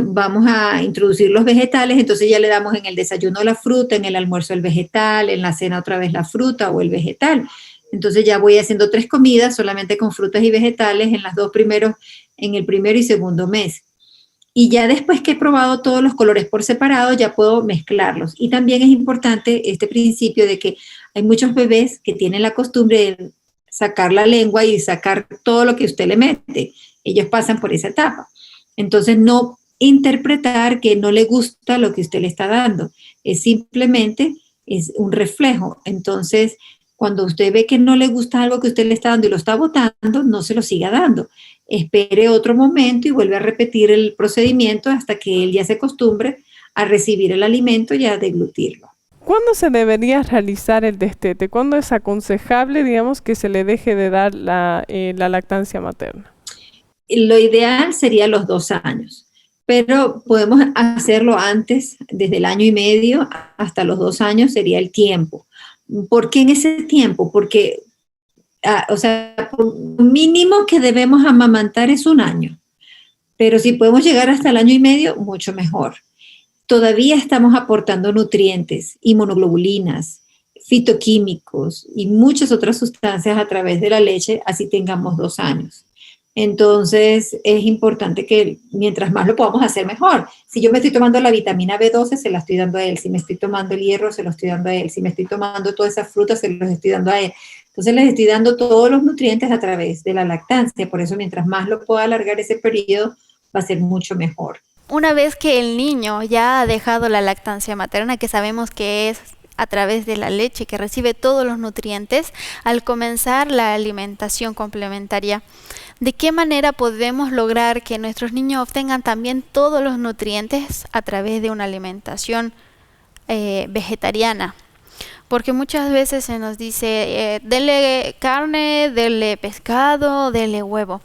a introducir los vegetales, entonces ya le damos en el desayuno la fruta, en el almuerzo el vegetal, en la cena otra vez la fruta o el vegetal. Entonces ya voy haciendo 3 comidas solamente con frutas y vegetales en el primero y segundo mes. Y ya después que he probado todos los colores por separado, ya puedo mezclarlos. Y también es importante este principio de que hay muchos bebés que tienen la costumbre de sacar la lengua y sacar todo lo que usted le mete. Ellos pasan por esa etapa. Entonces, no interpretar que no le gusta lo que usted le está dando. Es un reflejo. Entonces, cuando usted ve que no le gusta algo que usted le está dando y lo está botando, no se lo siga dando. Espere otro momento y vuelve a repetir el procedimiento hasta que él ya se acostumbre a recibir el alimento y a deglutirlo. ¿Cuándo se debería realizar el destete? ¿Cuándo es aconsejable, digamos, que se le deje de dar la lactancia materna? Lo ideal sería los 2 años, pero podemos hacerlo antes, desde el año y medio hasta los 2 años sería el tiempo. ¿Por qué en ese tiempo? Porque, o sea, lo mínimo que debemos amamantar es 1 año, pero si podemos llegar hasta el año y medio, mucho mejor. Todavía estamos aportando nutrientes, inmunoglobulinas, fitoquímicos y muchas otras sustancias a través de la leche, así tengamos 2 años. Entonces, es importante que mientras más lo podamos hacer, mejor. Si yo me estoy tomando la vitamina B12, se la estoy dando a él. Si me estoy tomando el hierro, se lo estoy dando a él. Si me estoy tomando todas esas frutas, se los estoy dando a él. Entonces, les estoy dando todos los nutrientes a través de la lactancia. Por eso, mientras más lo pueda alargar ese periodo, va a ser mucho mejor. Una vez que el niño ya ha dejado la lactancia materna, que sabemos que es a través de la leche, que recibe todos los nutrientes, al comenzar la alimentación complementaria, ¿de qué manera podemos lograr que nuestros niños obtengan también todos los nutrientes a través de una alimentación vegetariana? Porque muchas veces se nos dice, dele carne, dele pescado, dele huevo.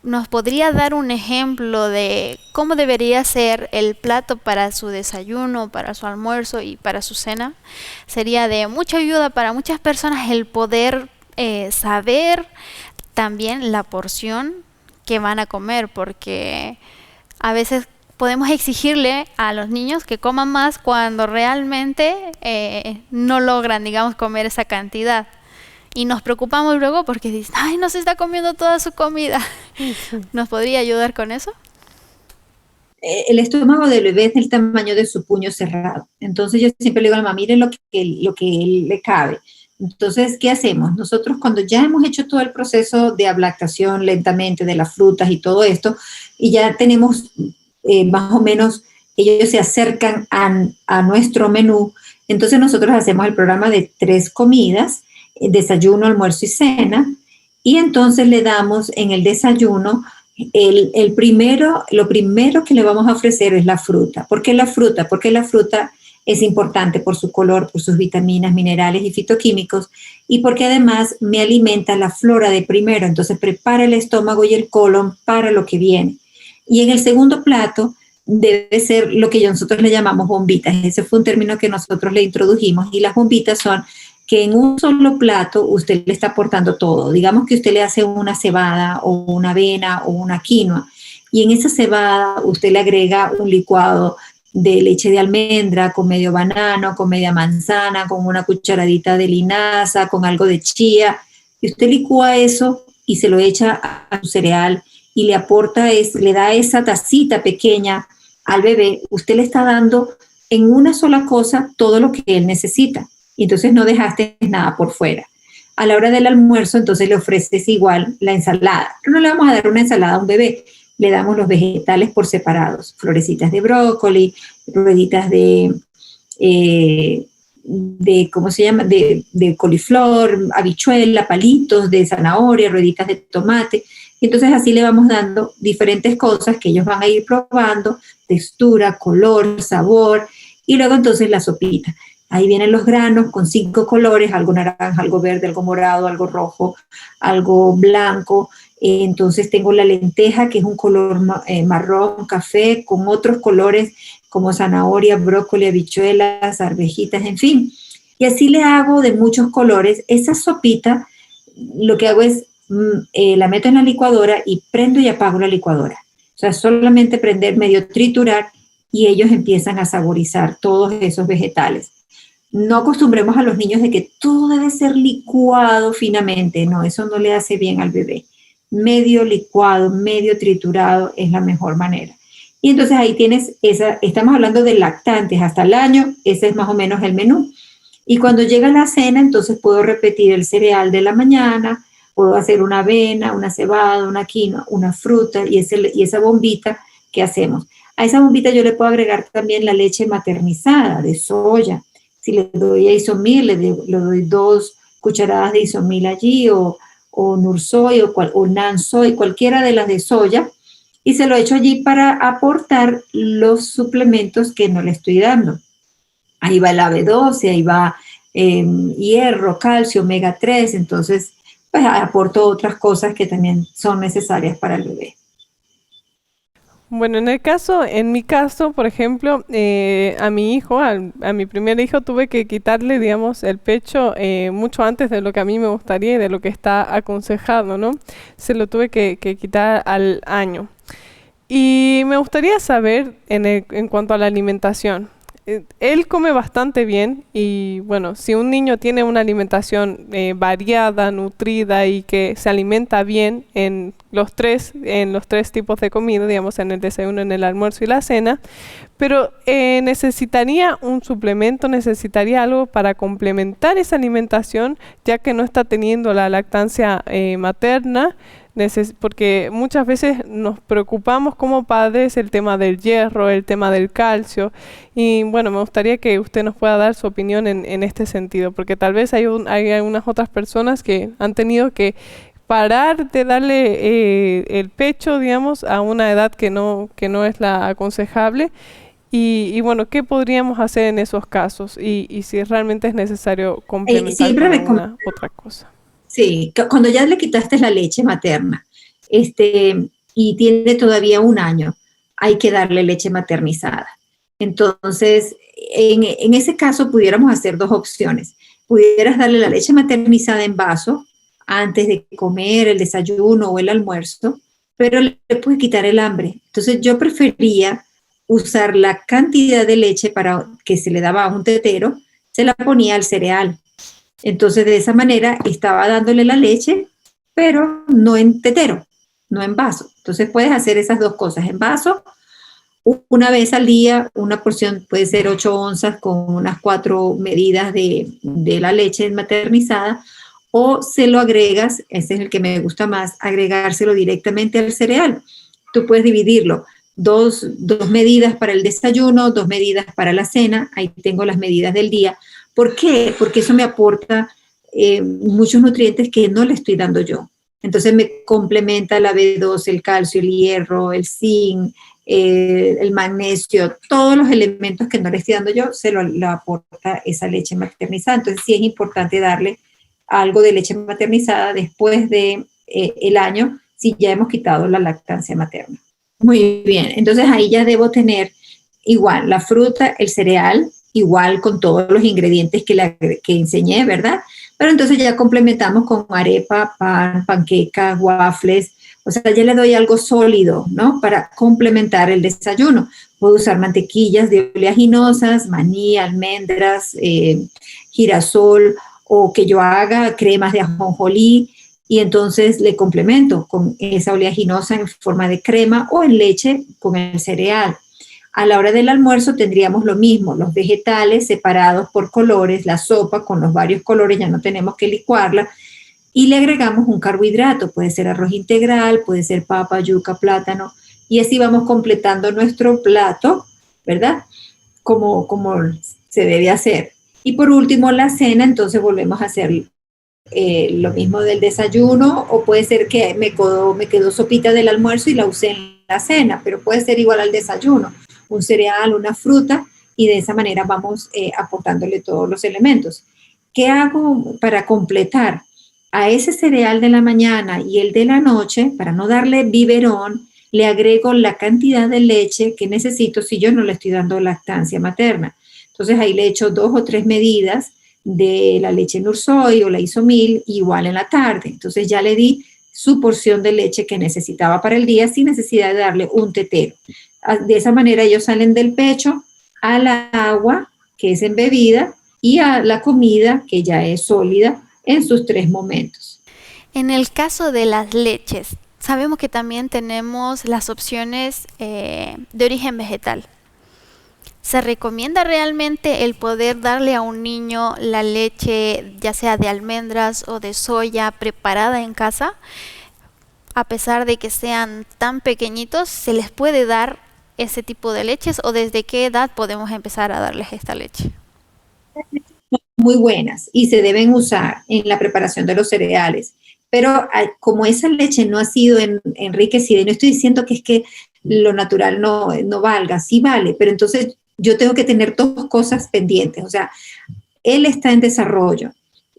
¿Nos podría dar un ejemplo de cómo debería ser el plato para su desayuno, para su almuerzo y para su cena? Sería de mucha ayuda para muchas personas el poder saber también la porción que van a comer, porque a veces podemos exigirle a los niños que coman más cuando realmente no logran, digamos, comer esa cantidad. Y nos preocupamos luego porque dicen, ay, no se está comiendo toda su comida. ¿Nos podría ayudar con eso? El estómago del bebé es del tamaño de su puño cerrado. Entonces yo siempre le digo a la mamá, miren lo que le cabe. Entonces, ¿qué hacemos? Nosotros cuando ya hemos hecho todo el proceso de ablactación lentamente de las frutas y todo esto, y ya tenemos más o menos, ellos se acercan a nuestro menú, entonces nosotros hacemos el programa de 3 comidas, desayuno, almuerzo y cena, y entonces le damos en el desayuno, lo primero que le vamos a ofrecer es la fruta. ¿Por qué la fruta? Porque la fruta es importante por su color, por sus vitaminas, minerales y fitoquímicos, y porque además me alimenta la flora de primero, entonces prepara el estómago y el colon para lo que viene. Y en el segundo plato debe ser lo que nosotros le llamamos bombitas. Ese fue un término que nosotros le introdujimos, y las bombitas son que en un solo plato usted le está aportando todo. Digamos que usted le hace una cebada o una avena o una quinoa, y en esa cebada usted le agrega un licuado de leche de almendra con medio banano, con media manzana, con una cucharadita de linaza, con algo de chía, y usted licúa eso y se lo echa a su cereal y le aporta, le da esa tacita pequeña al bebé. Usted le está dando en una sola cosa todo lo que él necesita, y entonces no dejaste nada por fuera. A la hora del almuerzo, entonces le ofreces igual la ensalada, pero no le vamos a dar una ensalada a un bebé, le damos los vegetales por separados, florecitas de brócoli, rueditas ¿cómo se llama? De coliflor, habichuela, palitos de zanahoria, rueditas de tomate. Y entonces así le vamos dando diferentes cosas que ellos van a ir probando, textura, color, sabor, y luego entonces la sopita. Ahí vienen los granos con 5 colores, algo naranja, algo verde, algo morado, algo rojo, algo blanco. Entonces tengo la lenteja, que es un color marrón, café, con otros colores como zanahoria, brócoli, habichuelas, arvejitas, en fin. Y así le hago de muchos colores. Esa sopita, lo que hago es, la meto en la licuadora y prendo y apago la licuadora. O sea, solamente prender, medio triturar, y ellos empiezan a saborizar todos esos vegetales. No acostumbremos a los niños de que todo debe ser licuado finamente. No, eso no le hace bien al bebé. Medio licuado, medio triturado es la mejor manera. Y entonces ahí tienes estamos hablando de lactantes hasta el año, ese es más o menos el menú. Y cuando llega la cena, entonces puedo repetir el cereal de la mañana, puedo hacer una avena, una cebada, una quinoa, una fruta y esa bombita que hacemos. A esa bombita yo le puedo agregar también la leche maternizada de soya. Si le doy a Isomil, le doy 2 cucharadas de Isomil allí, o Nursoy o Nansoy, cualquiera de las de soya, y se lo echo allí para aportar los suplementos que no le estoy dando. Ahí va el AB12, ahí va hierro, calcio, omega 3, entonces pues aporto otras cosas que también son necesarias para el bebé. Bueno, en mi caso, por ejemplo, a mi hijo, a mi primer hijo, tuve que quitarle, digamos, el pecho mucho antes de lo que a mí me gustaría y de lo que está aconsejado, ¿no? Se lo tuve que quitar al año. Y me gustaría saber, en cuanto a la alimentación, él come bastante bien y bueno, si un niño tiene una alimentación variada, nutrida y que se alimenta bien en los tres tipos de comida, digamos en el desayuno, en el almuerzo y la cena, pero necesitaría un suplemento, necesitaría algo para complementar esa alimentación, ya que no está teniendo la lactancia materna, porque muchas veces nos preocupamos como padres el tema del hierro, el tema del calcio, y bueno, me gustaría que usted nos pueda dar su opinión en este sentido, porque tal vez hay algunas otras personas que han tenido que parar de darle el pecho, digamos, a una edad que no es la aconsejable, y bueno, ¿qué podríamos hacer en esos casos? Y si realmente es necesario complementar con alguna otra cosa. Sí, cuando ya le quitaste la leche materna, y tiene todavía 1 año, hay que darle leche maternizada. Entonces, en ese caso pudiéramos hacer 2 opciones. Pudieras darle la leche maternizada en vaso antes de comer el desayuno o el almuerzo, pero le puede quitar el hambre. Entonces, yo prefería usar la cantidad de leche para que se le daba a un tetero, se la ponía al cereal. Entonces, de esa manera estaba dándole la leche, pero no en tetero, no en vaso. Entonces, puedes hacer esas 2 cosas. En vaso, una vez al día, una porción puede ser 8 onzas con unas 4 medidas de la leche maternizada, o se lo agregas, ese es el que me gusta más, agregárselo directamente al cereal. Tú puedes dividirlo. 2 medidas para el desayuno, 2 medidas para la cena. Ahí tengo las medidas del día. ¿Por qué? Porque eso me aporta muchos nutrientes que no le estoy dando yo. Entonces me complementa la B12, el calcio, el hierro, el zinc, el magnesio, todos los elementos que no le estoy dando yo, se lo aporta esa leche maternizada. Entonces sí es importante darle algo de leche maternizada después de el año, si ya hemos quitado la lactancia materna. Muy bien, entonces ahí ya debo tener igual la fruta, el cereal, igual con todos los ingredientes que enseñé, ¿verdad? Pero entonces ya complementamos con arepa, pan, panquecas, waffles. O sea, ya le doy algo sólido, ¿no? Para complementar el desayuno. Puedo usar mantequillas de oleaginosas, maní, almendras, girasol, o que yo haga cremas de ajonjolí, y entonces le complemento con esa oleaginosa en forma de crema o en leche con el cereal. A la hora del almuerzo tendríamos lo mismo, los vegetales separados por colores, la sopa con los varios colores, ya no tenemos que licuarla, y le agregamos un carbohidrato, puede ser arroz integral, puede ser papa, yuca, plátano, y así vamos completando nuestro plato, ¿verdad? Como se debe hacer. Y por último, la cena, entonces volvemos a hacer lo mismo del desayuno, o puede ser que me quedó sopita del almuerzo y la usé en la cena, pero puede ser igual al desayuno, un cereal, una fruta, y de esa manera vamos aportándole todos los elementos. ¿Qué hago para completar? A ese cereal de la mañana y el de la noche, para no darle biberón, le agrego la cantidad de leche que necesito si yo no le estoy dando lactancia materna. Entonces ahí le echo 2 o 3 medidas de la leche Nursoy o la Isomil, igual en la tarde. Entonces ya le di su porción de leche que necesitaba para el día sin necesidad de darle un tetero. De esa manera ellos salen del pecho a la agua, que es embebida, y a la comida, que ya es sólida, en sus 3 momentos. En el caso de las leches, sabemos que también tenemos las opciones de origen vegetal. ¿Se recomienda realmente el poder darle a un niño la leche, ya sea de almendras o de soya, preparada en casa? A pesar de que sean tan pequeñitos, ¿se les puede dar ese tipo de leches, o desde qué edad podemos empezar a darles esta leche? Muy buenas y se deben usar en la preparación de los cereales. Pero como esa leche no ha sido enriquecida, y no estoy diciendo que es que lo natural no valga, sí vale, pero entonces yo tengo que tener 2 cosas pendientes. O sea, él está en desarrollo.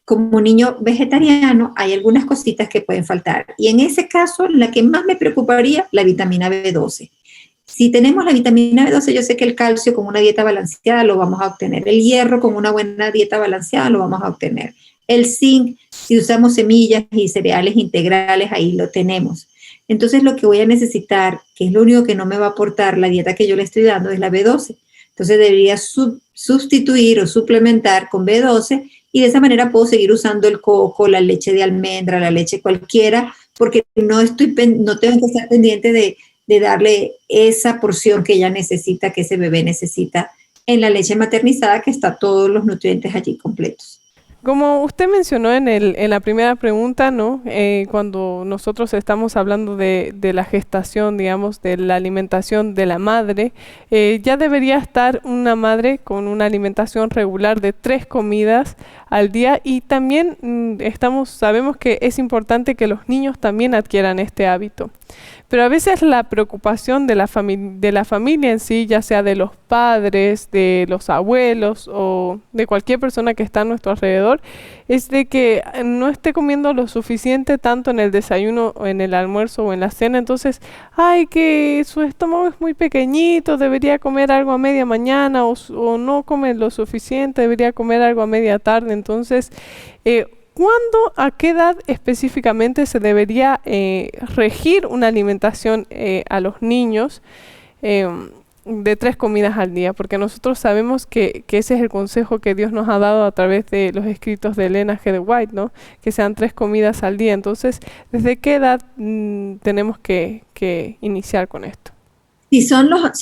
Como niño vegetariano hay algunas cositas que pueden faltar. Y en ese caso, la que más me preocuparía, la vitamina B12. Si tenemos la vitamina B12, yo sé que el calcio con una dieta balanceada lo vamos a obtener. El hierro con una buena dieta balanceada lo vamos a obtener. El zinc, si usamos semillas y cereales integrales, ahí lo tenemos. Entonces lo que voy a necesitar, que es lo único que no me va a aportar la dieta que yo le estoy dando, es la B12. Entonces debería sustituir o suplementar con B12, y de esa manera puedo seguir usando el coco, la leche de almendra, la leche cualquiera, porque no tengo que estar pendiente de darle esa porción que ella necesita, que ese bebé necesita en la leche maternizada, que está todos los nutrientes allí completos. Como usted mencionó en la primera pregunta, ¿no? Cuando nosotros estamos hablando de la gestación, digamos, de la alimentación de la madre, ya debería estar una madre con una alimentación regular de 3 comidas al día, y también sabemos que es importante que los niños también adquieran este hábito. Pero a veces la preocupación de la familia en sí, ya sea de los padres, de los abuelos o de cualquier persona que está a nuestro alrededor, es de que no esté comiendo lo suficiente tanto en el desayuno o en el almuerzo o en la cena. Entonces, ay, que su estómago es muy pequeñito, debería comer algo a media mañana, o no come lo suficiente, debería comer algo a media tarde. Entonces, ¿cuándo, a qué edad específicamente se debería regir una alimentación a los niños de 3 comidas al día? Porque nosotros sabemos que ese es el consejo que Dios nos ha dado a través de los escritos de Elena G. de White, ¿no? Que sean 3 comidas al día. Entonces, ¿desde qué edad tenemos que iniciar con esto? Si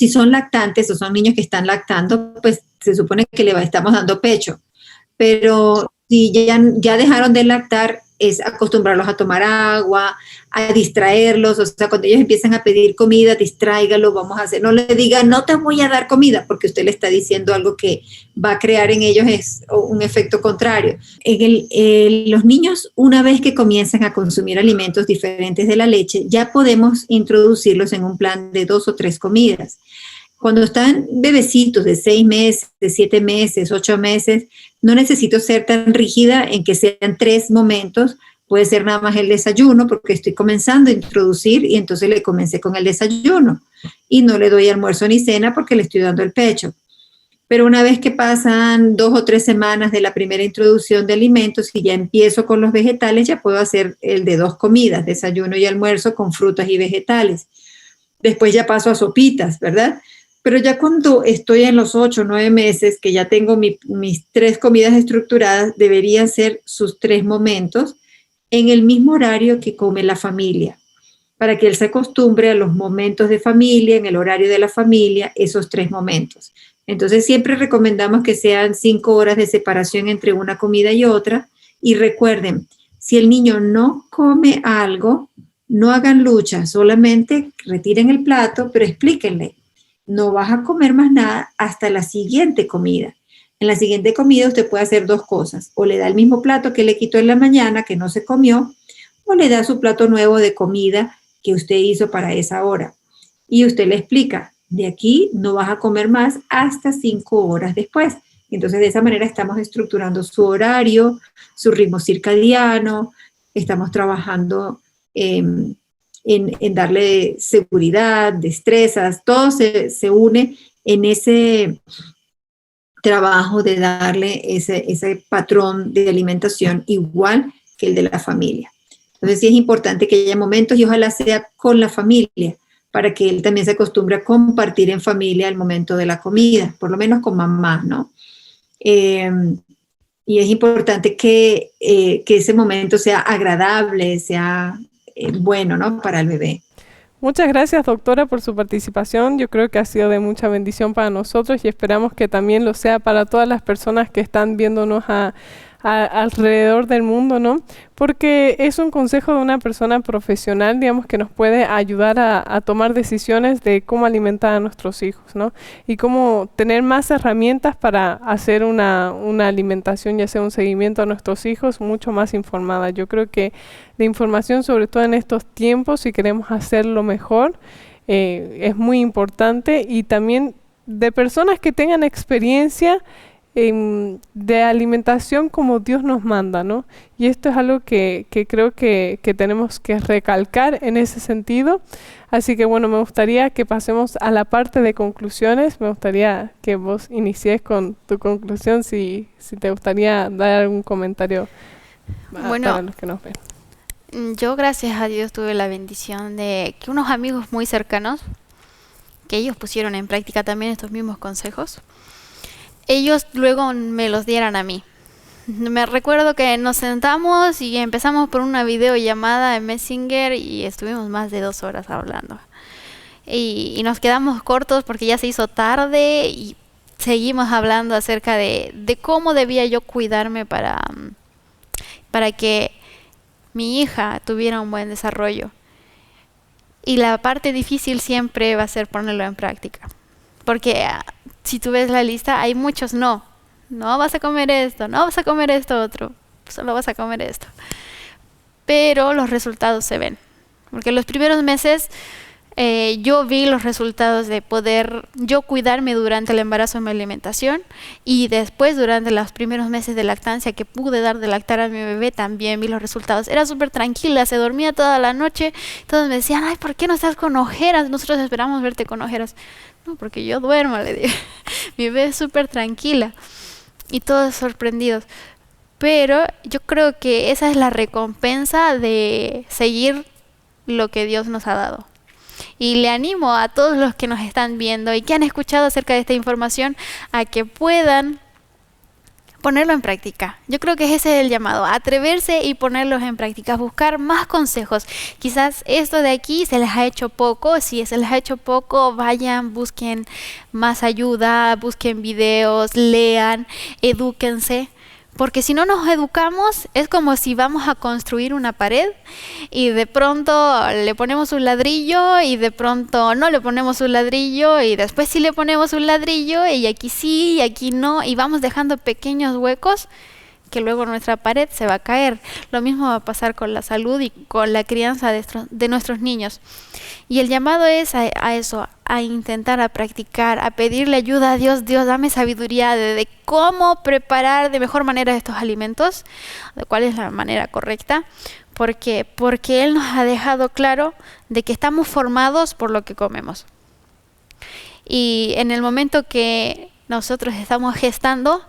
son lactantes o son niños que están lactando, pues se supone que estamos dando pecho. Pero si ya dejaron de lactar, es acostumbrarlos a tomar agua, a distraerlos. O sea, cuando ellos empiezan a pedir comida, distráigalo, vamos a hacer, no le diga, no te voy a dar comida, porque usted le está diciendo algo que va a crear en ellos un efecto contrario. Los niños, una vez que comienzan a consumir alimentos diferentes de la leche, ya podemos introducirlos en un plan de 2 o 3 comidas. Cuando están bebecitos de 6 meses, de 7 meses, 8 meses, no necesito ser tan rígida en que sean 3 momentos. Puede ser nada más el desayuno, porque estoy comenzando a introducir, y entonces le comencé con el desayuno. Y no le doy almuerzo ni cena porque le estoy dando el pecho. Pero una vez que pasan 2 o 3 semanas de la primera introducción de alimentos y ya empiezo con los vegetales, ya puedo hacer el de 2 comidas, desayuno y almuerzo con frutas y vegetales. Después ya paso a sopitas, ¿verdad? Pero ya cuando estoy en los 8 o 9 meses, que ya tengo mis 3 comidas estructuradas, deberían ser sus 3 momentos en el mismo horario que come la familia, para que él se acostumbre a los momentos de familia, en el horario de la familia, esos 3 momentos. Entonces siempre recomendamos que sean 5 horas de separación entre una comida y otra. Y recuerden, si el niño no come algo, no hagan lucha, solamente retiren el plato, pero explíquenle, no vas a comer más nada hasta la siguiente comida. En la siguiente comida usted puede hacer 2 cosas, o le da el mismo plato que le quitó en la mañana, que no se comió, o le da su plato nuevo de comida que usted hizo para esa hora. Y usted le explica, de aquí no vas a comer más hasta 5 horas después. Entonces, de esa manera estamos estructurando su horario, su ritmo circadiano, estamos trabajando en darle seguridad, destrezas, todo se une en ese trabajo de darle ese patrón de alimentación igual que el de la familia. Entonces sí es importante que haya momentos y ojalá sea con la familia, para que él también se acostumbre a compartir en familia el momento de la comida, por lo menos con mamá, ¿no? Y es importante que ese momento sea agradable, sea bueno, ¿no? Para el bebé. Muchas gracias, doctora, por su participación. Yo creo que ha sido de mucha bendición para nosotros y esperamos que también lo sea para todas las personas que están viéndonos alrededor del mundo, ¿no? Porque es un consejo de una persona profesional, digamos, que nos puede ayudar a tomar decisiones de cómo alimentar a nuestros hijos, ¿no? Y cómo tener más herramientas para hacer una alimentación y hacer un seguimiento a nuestros hijos mucho más informada. Yo creo que la información, sobre todo en estos tiempos, si queremos hacerlo mejor, es muy importante, y también de personas que tengan experiencia de alimentación como Dios nos manda, ¿no? Y esto es algo que creo que tenemos que recalcar en ese sentido. Así que bueno, me gustaría que pasemos a la parte de conclusiones. Me gustaría que vos inicies con tu conclusión, si te gustaría dar algún comentario para los que nos ven. Yo, gracias a Dios, tuve la bendición de que unos amigos muy cercanos, que ellos pusieron en práctica también estos mismos consejos, ellos luego me los dieran a mí. Me recuerdo que nos sentamos y empezamos por una videollamada en Messenger y estuvimos más de 2 horas hablando. Y nos quedamos cortos porque ya se hizo tarde y seguimos hablando acerca de cómo debía yo cuidarme para que mi hija tuviera un buen desarrollo. Y la parte difícil siempre va a ser ponerlo en práctica. Porque si tú ves la lista, hay muchos no. No vas a comer esto, no vas a comer esto otro, solo vas a comer esto. Pero los resultados se ven. Porque los primeros meses yo vi los resultados de poder yo cuidarme durante el embarazo en mi alimentación, y después durante los primeros meses de lactancia que pude dar de lactar a mi bebé también vi los resultados. Era súper tranquila, se dormía toda la noche. Todos me decían, ay, ¿por qué no estás con ojeras? Nosotros esperamos verte con ojeras. No, porque yo duermo, le digo. Mi bebé es súper tranquila. Y todos sorprendidos. Pero yo creo que esa es la recompensa de seguir lo que Dios nos ha dado. Y le animo a todos los que nos están viendo y que han escuchado acerca de esta información a que puedan ponerlo en práctica. Yo creo que ese es el llamado, atreverse y ponerlos en práctica, buscar más consejos. Quizás esto de aquí se les ha hecho poco. Si se les ha hecho poco, vayan, busquen más ayuda, busquen videos, lean, edúquense. Porque si no nos educamos, es como si vamos a construir una pared y de pronto le ponemos un ladrillo y de pronto no le ponemos un ladrillo y después sí le ponemos un ladrillo y aquí sí y aquí no, y vamos dejando pequeños huecos que luego nuestra pared se va a caer. Lo mismo va a pasar con la salud y con la crianza de nuestros niños. Y el llamado es a eso, a intentar, a practicar, a pedirle ayuda a Dios. Dios, dame sabiduría de cómo preparar de mejor manera estos alimentos, de cuál es la manera correcta, porque Él nos ha dejado claro de que estamos formados por lo que comemos. Y en el momento que nosotros estamos gestando,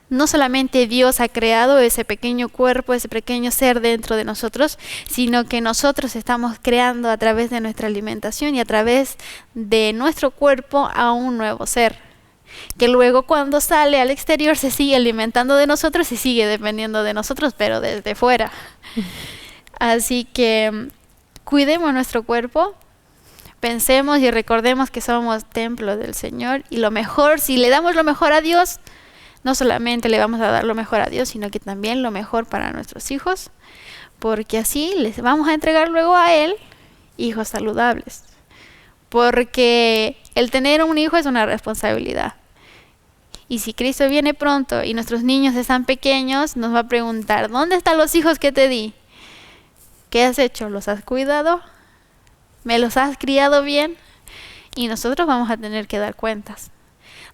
no solamente Dios ha creado ese pequeño cuerpo, ese pequeño ser dentro de nosotros, sino que nosotros estamos creando a través de nuestra alimentación y a través de nuestro cuerpo a un nuevo ser, que luego cuando sale al exterior se sigue alimentando de nosotros y sigue dependiendo de nosotros, pero desde fuera. Así que cuidemos nuestro cuerpo, pensemos y recordemos que somos templo del Señor, y lo mejor, si le damos lo mejor a Dios, no solamente le vamos a dar lo mejor a Dios, sino que también lo mejor para nuestros hijos, porque así les vamos a entregar luego a Él hijos saludables. Porque el tener un hijo es una responsabilidad. Y si Cristo viene pronto y nuestros niños están pequeños, nos va a preguntar, ¿dónde están los hijos que te di? ¿Qué has hecho? ¿Los has cuidado? ¿Me los has criado bien? Y nosotros vamos a tener que dar cuentas.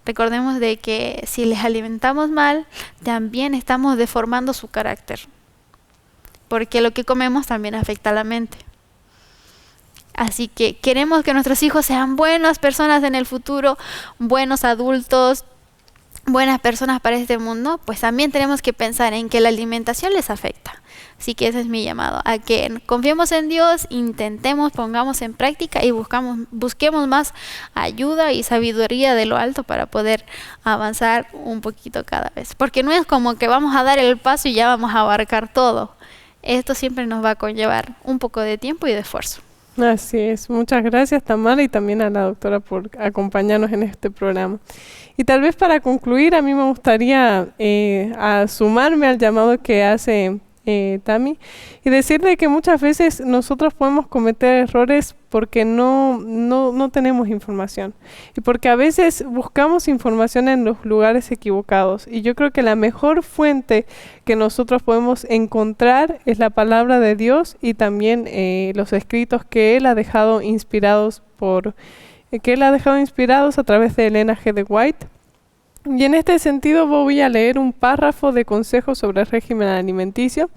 Recordemos de que si les alimentamos mal, también estamos deformando su carácter, porque lo que comemos también afecta a la mente. Así que queremos que nuestros hijos sean buenas personas en el futuro, buenos adultos, buenas personas para este mundo, pues también tenemos que pensar en que la alimentación les afecta. Así que ese es mi llamado, a que confiemos en Dios, intentemos, pongamos en práctica y busquemos más ayuda y sabiduría de lo alto para poder avanzar un poquito cada vez. Porque no es como que vamos a dar el paso y ya vamos a abarcar todo. Esto siempre nos va a conllevar un poco de tiempo y de esfuerzo. Así es. Muchas gracias, Tamara, y también a la doctora por acompañarnos en este programa. Y tal vez para concluir, a mí me gustaría sumarme al llamado que hace Tami, y decirle que muchas veces nosotros podemos cometer errores porque no tenemos información, y porque a veces buscamos información en los lugares equivocados, y yo creo que la mejor fuente que nosotros podemos encontrar es la palabra de Dios, y también los escritos que Él ha dejado inspirados a través de Elena G. de White. Y en este sentido voy a leer un párrafo de consejos sobre el régimen alimenticio.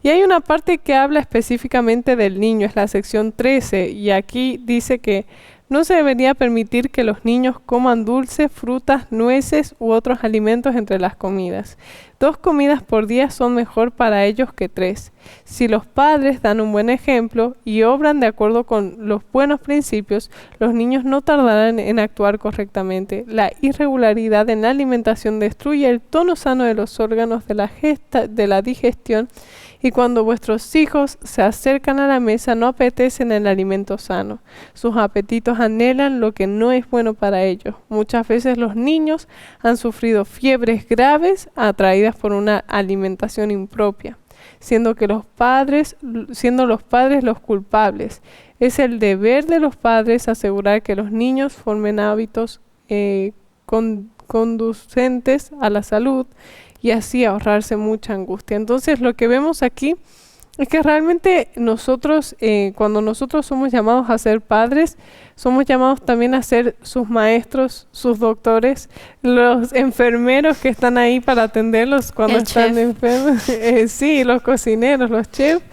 Y hay una parte que habla específicamente del niño, es la sección 13, y aquí dice que no se debería permitir que los niños coman dulces, frutas, nueces u otros alimentos entre las comidas. 2 comidas por día son mejor para ellos que 3. Si los padres dan un buen ejemplo y obran de acuerdo con los buenos principios, los niños no tardarán en actuar correctamente. La irregularidad en la alimentación destruye el tono sano de los órganos de la digestión, y cuando vuestros hijos se acercan a la mesa no apetecen el alimento sano. Sus apetitos anhelan lo que no es bueno para ellos. Muchas veces los niños han sufrido fiebres graves atraídas por una alimentación impropia, siendo los padres los culpables. Es el deber de los padres asegurar que los niños formen hábitos conducentes a la salud, y así ahorrarse mucha angustia. Entonces lo que vemos aquí es que realmente nosotros, cuando nosotros somos llamados a ser padres, somos llamados también a ser sus maestros, sus doctores, los enfermeros que están ahí para atenderlos cuando están enfermos. Sí, los cocineros, los chefs.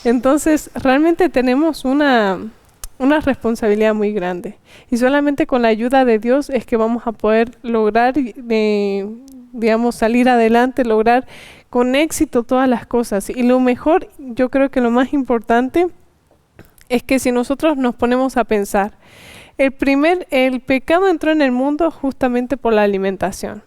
Entonces realmente tenemos una responsabilidad muy grande, y solamente con la ayuda de Dios es que vamos a poder lograr salir adelante, lograr con éxito todas las cosas. Y lo mejor, yo creo que lo más importante es que si nosotros nos ponemos a pensar, el pecado entró en el mundo justamente por la alimentación.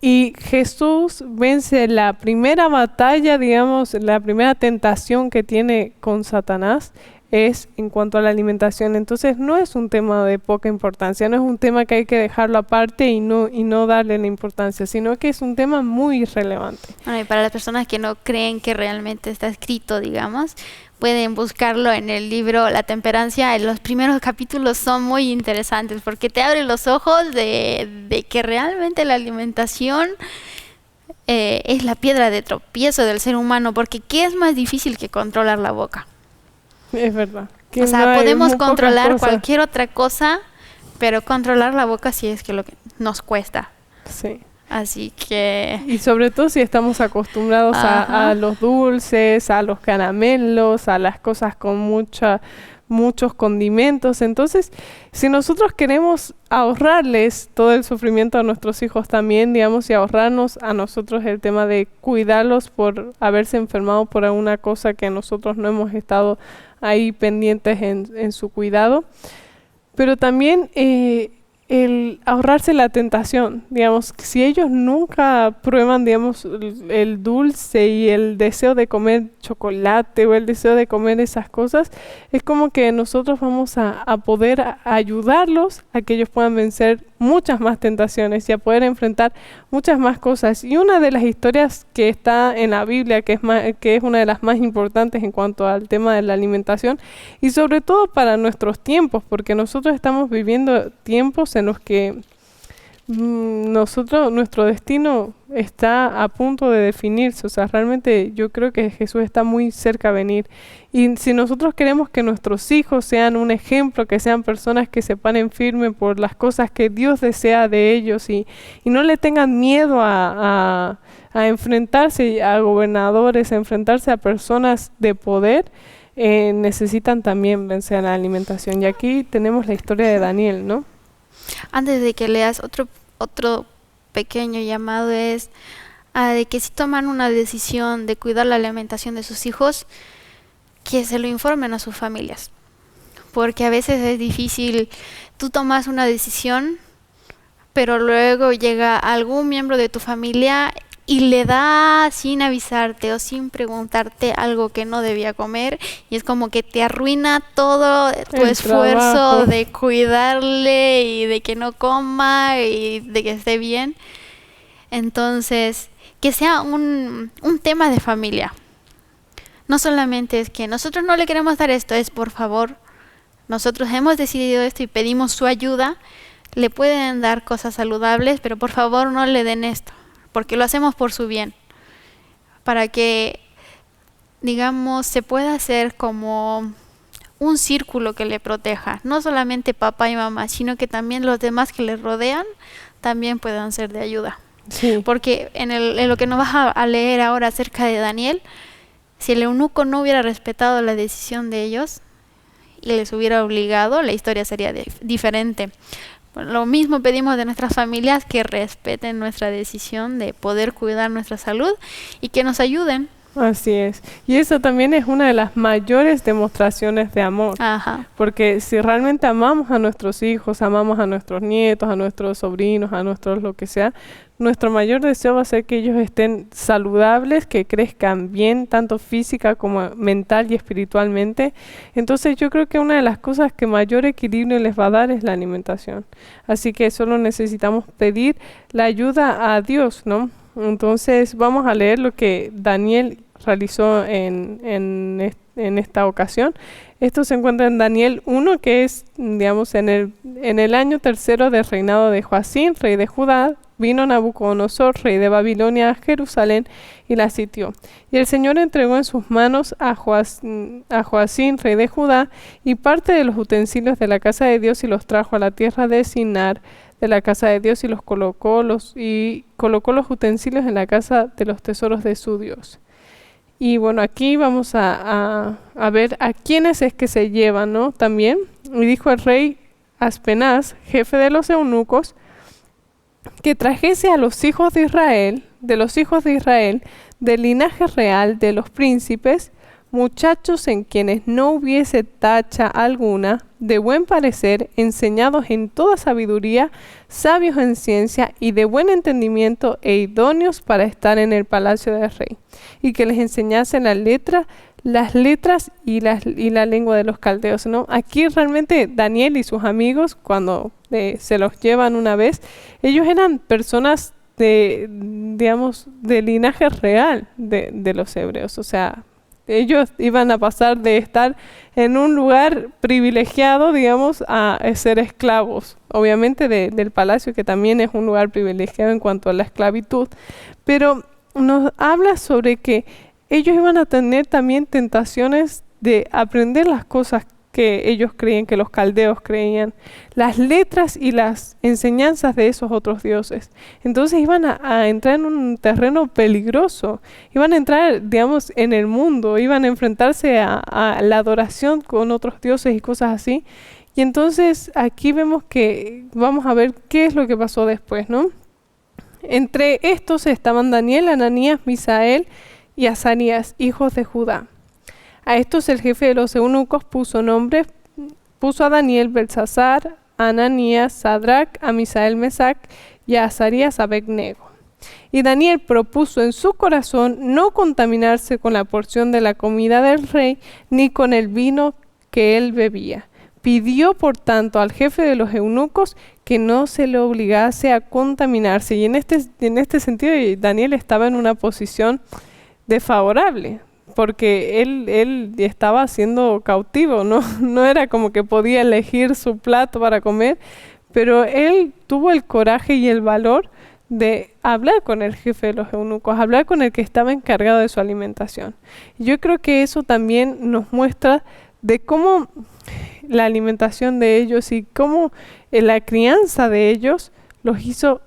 Y Jesús vence la primera batalla, la primera tentación que tiene con Satanás es en cuanto a la alimentación. Entonces no es un tema de poca importancia, no es un tema que hay que dejarlo aparte y no darle la importancia, sino que es un tema muy relevante. Bueno, y para las personas que no creen que realmente está escrito, pueden buscarlo en el libro La Temperancia. Los primeros capítulos son muy interesantes porque te abren los ojos de que realmente la alimentación es la piedra de tropiezo del ser humano, porque ¿qué es más difícil que controlar la boca? Es verdad. O sea, podemos controlar cualquier otra cosa, pero controlar la boca sí es que lo que nos cuesta. Sí. Así que... Y sobre todo si estamos acostumbrados a los dulces, a los caramelos, a las cosas con mucha muchos condimentos. Entonces, si nosotros queremos ahorrarles todo el sufrimiento a nuestros hijos también, digamos, y ahorrarnos a nosotros el tema de cuidarlos por haberse enfermado por alguna cosa que nosotros no hemos estado ahí pendientes en su cuidado, pero también el ahorrarse la tentación, digamos, si ellos nunca prueban, digamos, el dulce y el deseo de comer chocolate o el deseo de comer esas cosas, es como que nosotros vamos a poder ayudarlos a que ellos puedan vencer muchas más tentaciones y a poder enfrentar muchas más cosas. Y una de las historias que está en la Biblia, que es una de las más importantes en cuanto al tema de la alimentación, y sobre todo para nuestros tiempos, porque nosotros estamos viviendo tiempos en los que nuestro destino está a punto de definirse. O sea, realmente yo creo que Jesús está muy cerca de venir. Y si nosotros queremos que nuestros hijos sean un ejemplo, que sean personas que se paren firmes por las cosas que Dios desea de ellos y no le tengan miedo a enfrentarse a gobernadores, a enfrentarse a personas de poder, necesitan también vencer a la alimentación. Y aquí tenemos la historia de Daniel, ¿no? Antes de que leas, otro pequeño llamado es de que si toman una decisión de cuidar la alimentación de sus hijos, que se lo informen a sus familias. Porque a veces es difícil, tú tomas una decisión, pero luego llega algún miembro de tu familia y le da sin avisarte o sin preguntarte algo que no debía comer, y es como que te arruina todo tu esfuerzo trabajo de cuidarle y de que no coma y de que esté bien. Entonces, que sea un tema de familia. No solamente es que nosotros no le queremos dar esto, es por favor, nosotros hemos decidido esto y pedimos su ayuda, le pueden dar cosas saludables, pero por favor no le den esto, porque lo hacemos por su bien, para que, digamos, se pueda hacer como un círculo que le proteja, no solamente papá y mamá, sino que también los demás que le rodean también puedan ser de ayuda. Sí. Porque en lo que nos vas a leer ahora acerca de Daniel, si el eunuco no hubiera respetado la decisión de ellos y les hubiera obligado, la historia sería diferente. Lo mismo pedimos de nuestras familias, que respeten nuestra decisión de poder cuidar nuestra salud y que nos ayuden. Así es. Y eso también es una de las mayores demostraciones de amor. Ajá. Porque si realmente amamos a nuestros hijos, amamos a nuestros nietos, a nuestros sobrinos, a nuestros lo que sea, nuestro mayor deseo va a ser que ellos estén saludables, que crezcan bien, tanto física como mental y espiritualmente. Entonces yo creo que una de las cosas que mayor equilibrio les va a dar es la alimentación. Así que solo necesitamos pedir la ayuda a Dios, ¿no? Entonces vamos a leer lo que Daniel realizó en esta ocasión. Esto se encuentra en Daniel 1, que es, digamos, en el año tercero del reinado de Joacim, rey de Judá. Vino Nabucodonosor, rey de Babilonia, a Jerusalén y la sitió. Y el Señor entregó en sus manos a Joacim, rey de Judá, y parte de los utensilios de la casa de Dios, y los trajo a la tierra de Sinar de la casa de Dios, y colocó los utensilios en la casa de los tesoros de su Dios. Y bueno, aquí vamos a ver a quiénes es que se llevan, ¿no? También. Y dijo el rey Aspenaz, jefe de los eunucos, que trajese a los hijos de Israel, del linaje real de los príncipes, muchachos en quienes no hubiese tacha alguna, de buen parecer, enseñados en toda sabiduría, sabios en ciencia y de buen entendimiento, e idóneos para estar en el palacio del rey, y que les enseñasen las letras y la lengua de los caldeos, ¿no? Aquí realmente Daniel y sus amigos, cuando se los llevan una vez, ellos eran personas de linaje real de los hebreos. O sea, ellos iban a pasar de estar en un lugar privilegiado, digamos, a ser esclavos. Obviamente del palacio, que también es un lugar privilegiado en cuanto a la esclavitud. Pero nos habla sobre que ellos iban a tener también tentaciones de aprender las cosas que ellos creían, que los caldeos creían, las letras y las enseñanzas de esos otros dioses. Entonces iban a entrar en un terreno peligroso, iban a entrar, digamos, en el mundo, iban a enfrentarse a la adoración con otros dioses y cosas así. Y entonces aquí vemos que vamos a ver qué es lo que pasó después, ¿no? Entre estos estaban Daniel, Ananías, Misael y Azarías, hijos de Judá. A estos el jefe de los eunucos puso a Daniel Belsasar, a Ananías Sadrac, a Misael Mesac y a Azarías Abednego. Y Daniel propuso en su corazón no contaminarse con la porción de la comida del rey, ni con el vino que él bebía. Pidió, por tanto, al jefe de los eunucos que no se le obligase a contaminarse. Y en este sentido, Daniel estaba en una posición desfavorable, porque él estaba siendo cautivo, no era como que podía elegir su plato para comer, pero él tuvo el coraje y el valor de hablar con el jefe de los eunucos, hablar con el que estaba encargado de su alimentación. Yo creo que eso también nos muestra de cómo la alimentación de ellos y cómo la crianza de ellos los hizo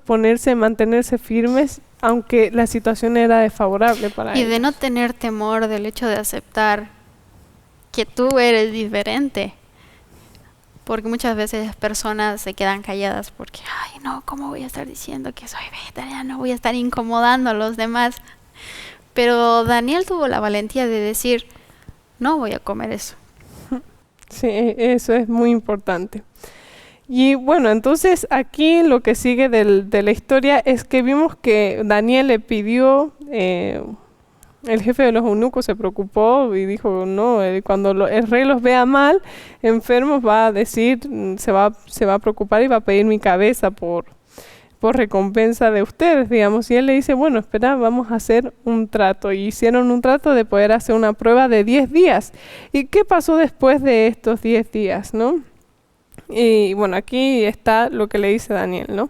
mantenerse firmes, aunque la situación era desfavorable para ellos. Y de no tener temor del hecho de aceptar que tú eres diferente. Porque muchas veces personas se quedan calladas porque, ay no, ¿cómo voy a estar diciendo que soy vegetariano? Voy a estar incomodando a los demás. Pero Daniel tuvo la valentía de decir, no voy a comer eso. Sí, eso es muy importante. Y bueno, entonces aquí lo que sigue de la historia es que vimos que Daniel le pidió, el jefe de los eunucos se preocupó y dijo, no, cuando el rey los vea mal, enfermos, va a decir, se va a preocupar y va a pedir mi cabeza por recompensa de ustedes, digamos. Y él le dice, bueno, espera, vamos a hacer un trato. Y hicieron un trato de poder hacer una prueba de 10 días. ¿Y qué pasó después de estos 10 días, no? Y bueno, aquí está lo que le dice Daniel, ¿no?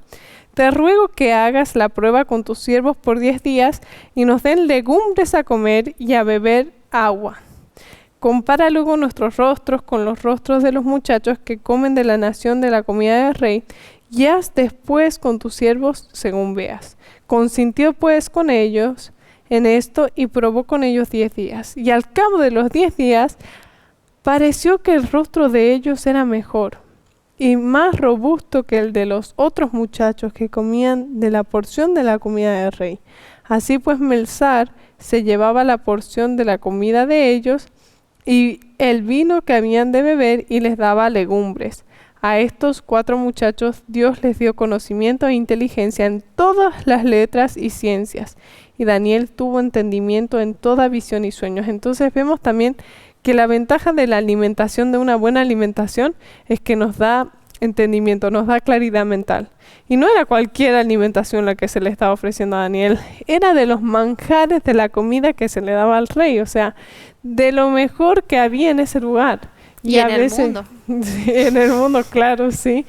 Te ruego que hagas la prueba con tus siervos por 10 días y nos den legumbres a comer y a beber agua. Compara luego nuestros rostros con los rostros de los muchachos que comen de la nación de la comida del rey, y haz después con tus siervos según veas. Consintió pues con ellos en esto y probó con ellos 10 días. Y al cabo de los 10 días pareció que el rostro de ellos era mejor y más robusto que el de los otros muchachos que comían de la porción de la comida del rey. Así pues Melsar se llevaba la porción de la comida de ellos y el vino que habían de beber y les daba legumbres. A estos 4 muchachos Dios les dio conocimiento e inteligencia en todas las letras y ciencias. Y Daniel tuvo entendimiento en toda visión y sueños. Entonces vemos también que la ventaja de la alimentación, de una buena alimentación, es que nos da entendimiento, nos da claridad mental. Y no era cualquier alimentación la que se le estaba ofreciendo a Daniel, era de los manjares de la comida que se le daba al rey, o sea, de lo mejor que había en ese lugar. Y en el mundo. Sí, en el mundo, claro, sí.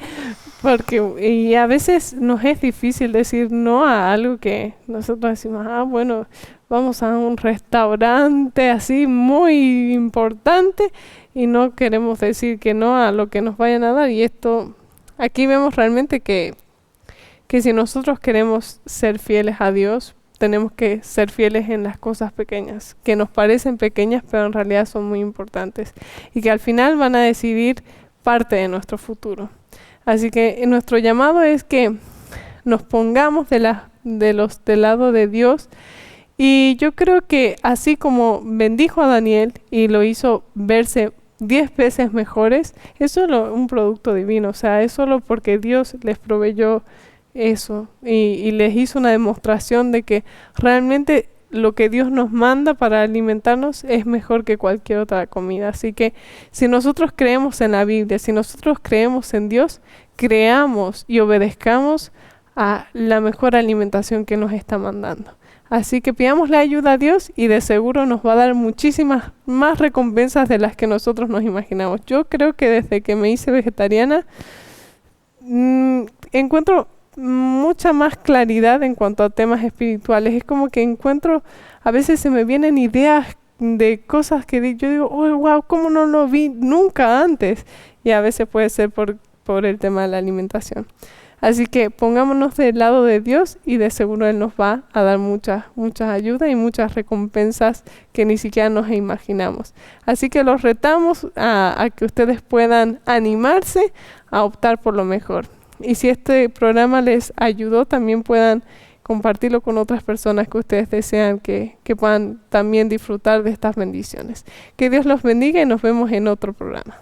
Y a veces nos es difícil decir no a algo que nosotros decimos, bueno, vamos a un restaurante así muy importante y no queremos decir que no a lo que nos vayan a dar. Y aquí vemos realmente que si nosotros queremos ser fieles a Dios, tenemos que ser fieles en las cosas pequeñas, que nos parecen pequeñas, pero en realidad son muy importantes y que al final van a decidir parte de nuestro futuro. Así que nuestro llamado es que nos pongamos del lado de Dios. Y yo creo que así como bendijo a Daniel y lo hizo verse 10 veces mejores, es solo un producto divino, o sea, es solo porque Dios les proveyó eso y les hizo una demostración de que realmente lo que Dios nos manda para alimentarnos es mejor que cualquier otra comida. Así que si nosotros creemos en la Biblia, si nosotros creemos en Dios, creamos y obedezcamos a la mejor alimentación que nos está mandando. Así que pidamos la ayuda a Dios y de seguro nos va a dar muchísimas más recompensas de las que nosotros nos imaginamos. Yo creo que desde que me hice vegetariana encuentro mucha más claridad en cuanto a temas espirituales. Es como que a veces se me vienen ideas de cosas que yo digo, oh, wow, ¿cómo no lo vi nunca antes? Y a veces puede ser por el tema de la alimentación. Así que pongámonos del lado de Dios y de seguro Él nos va a dar muchas ayudas y muchas recompensas que ni siquiera nos imaginamos. Así que los retamos a que ustedes puedan animarse a optar por lo mejor. Y si este programa les ayudó, también puedan compartirlo con otras personas que ustedes desean que puedan también disfrutar de estas bendiciones. Que Dios los bendiga y nos vemos en otro programa.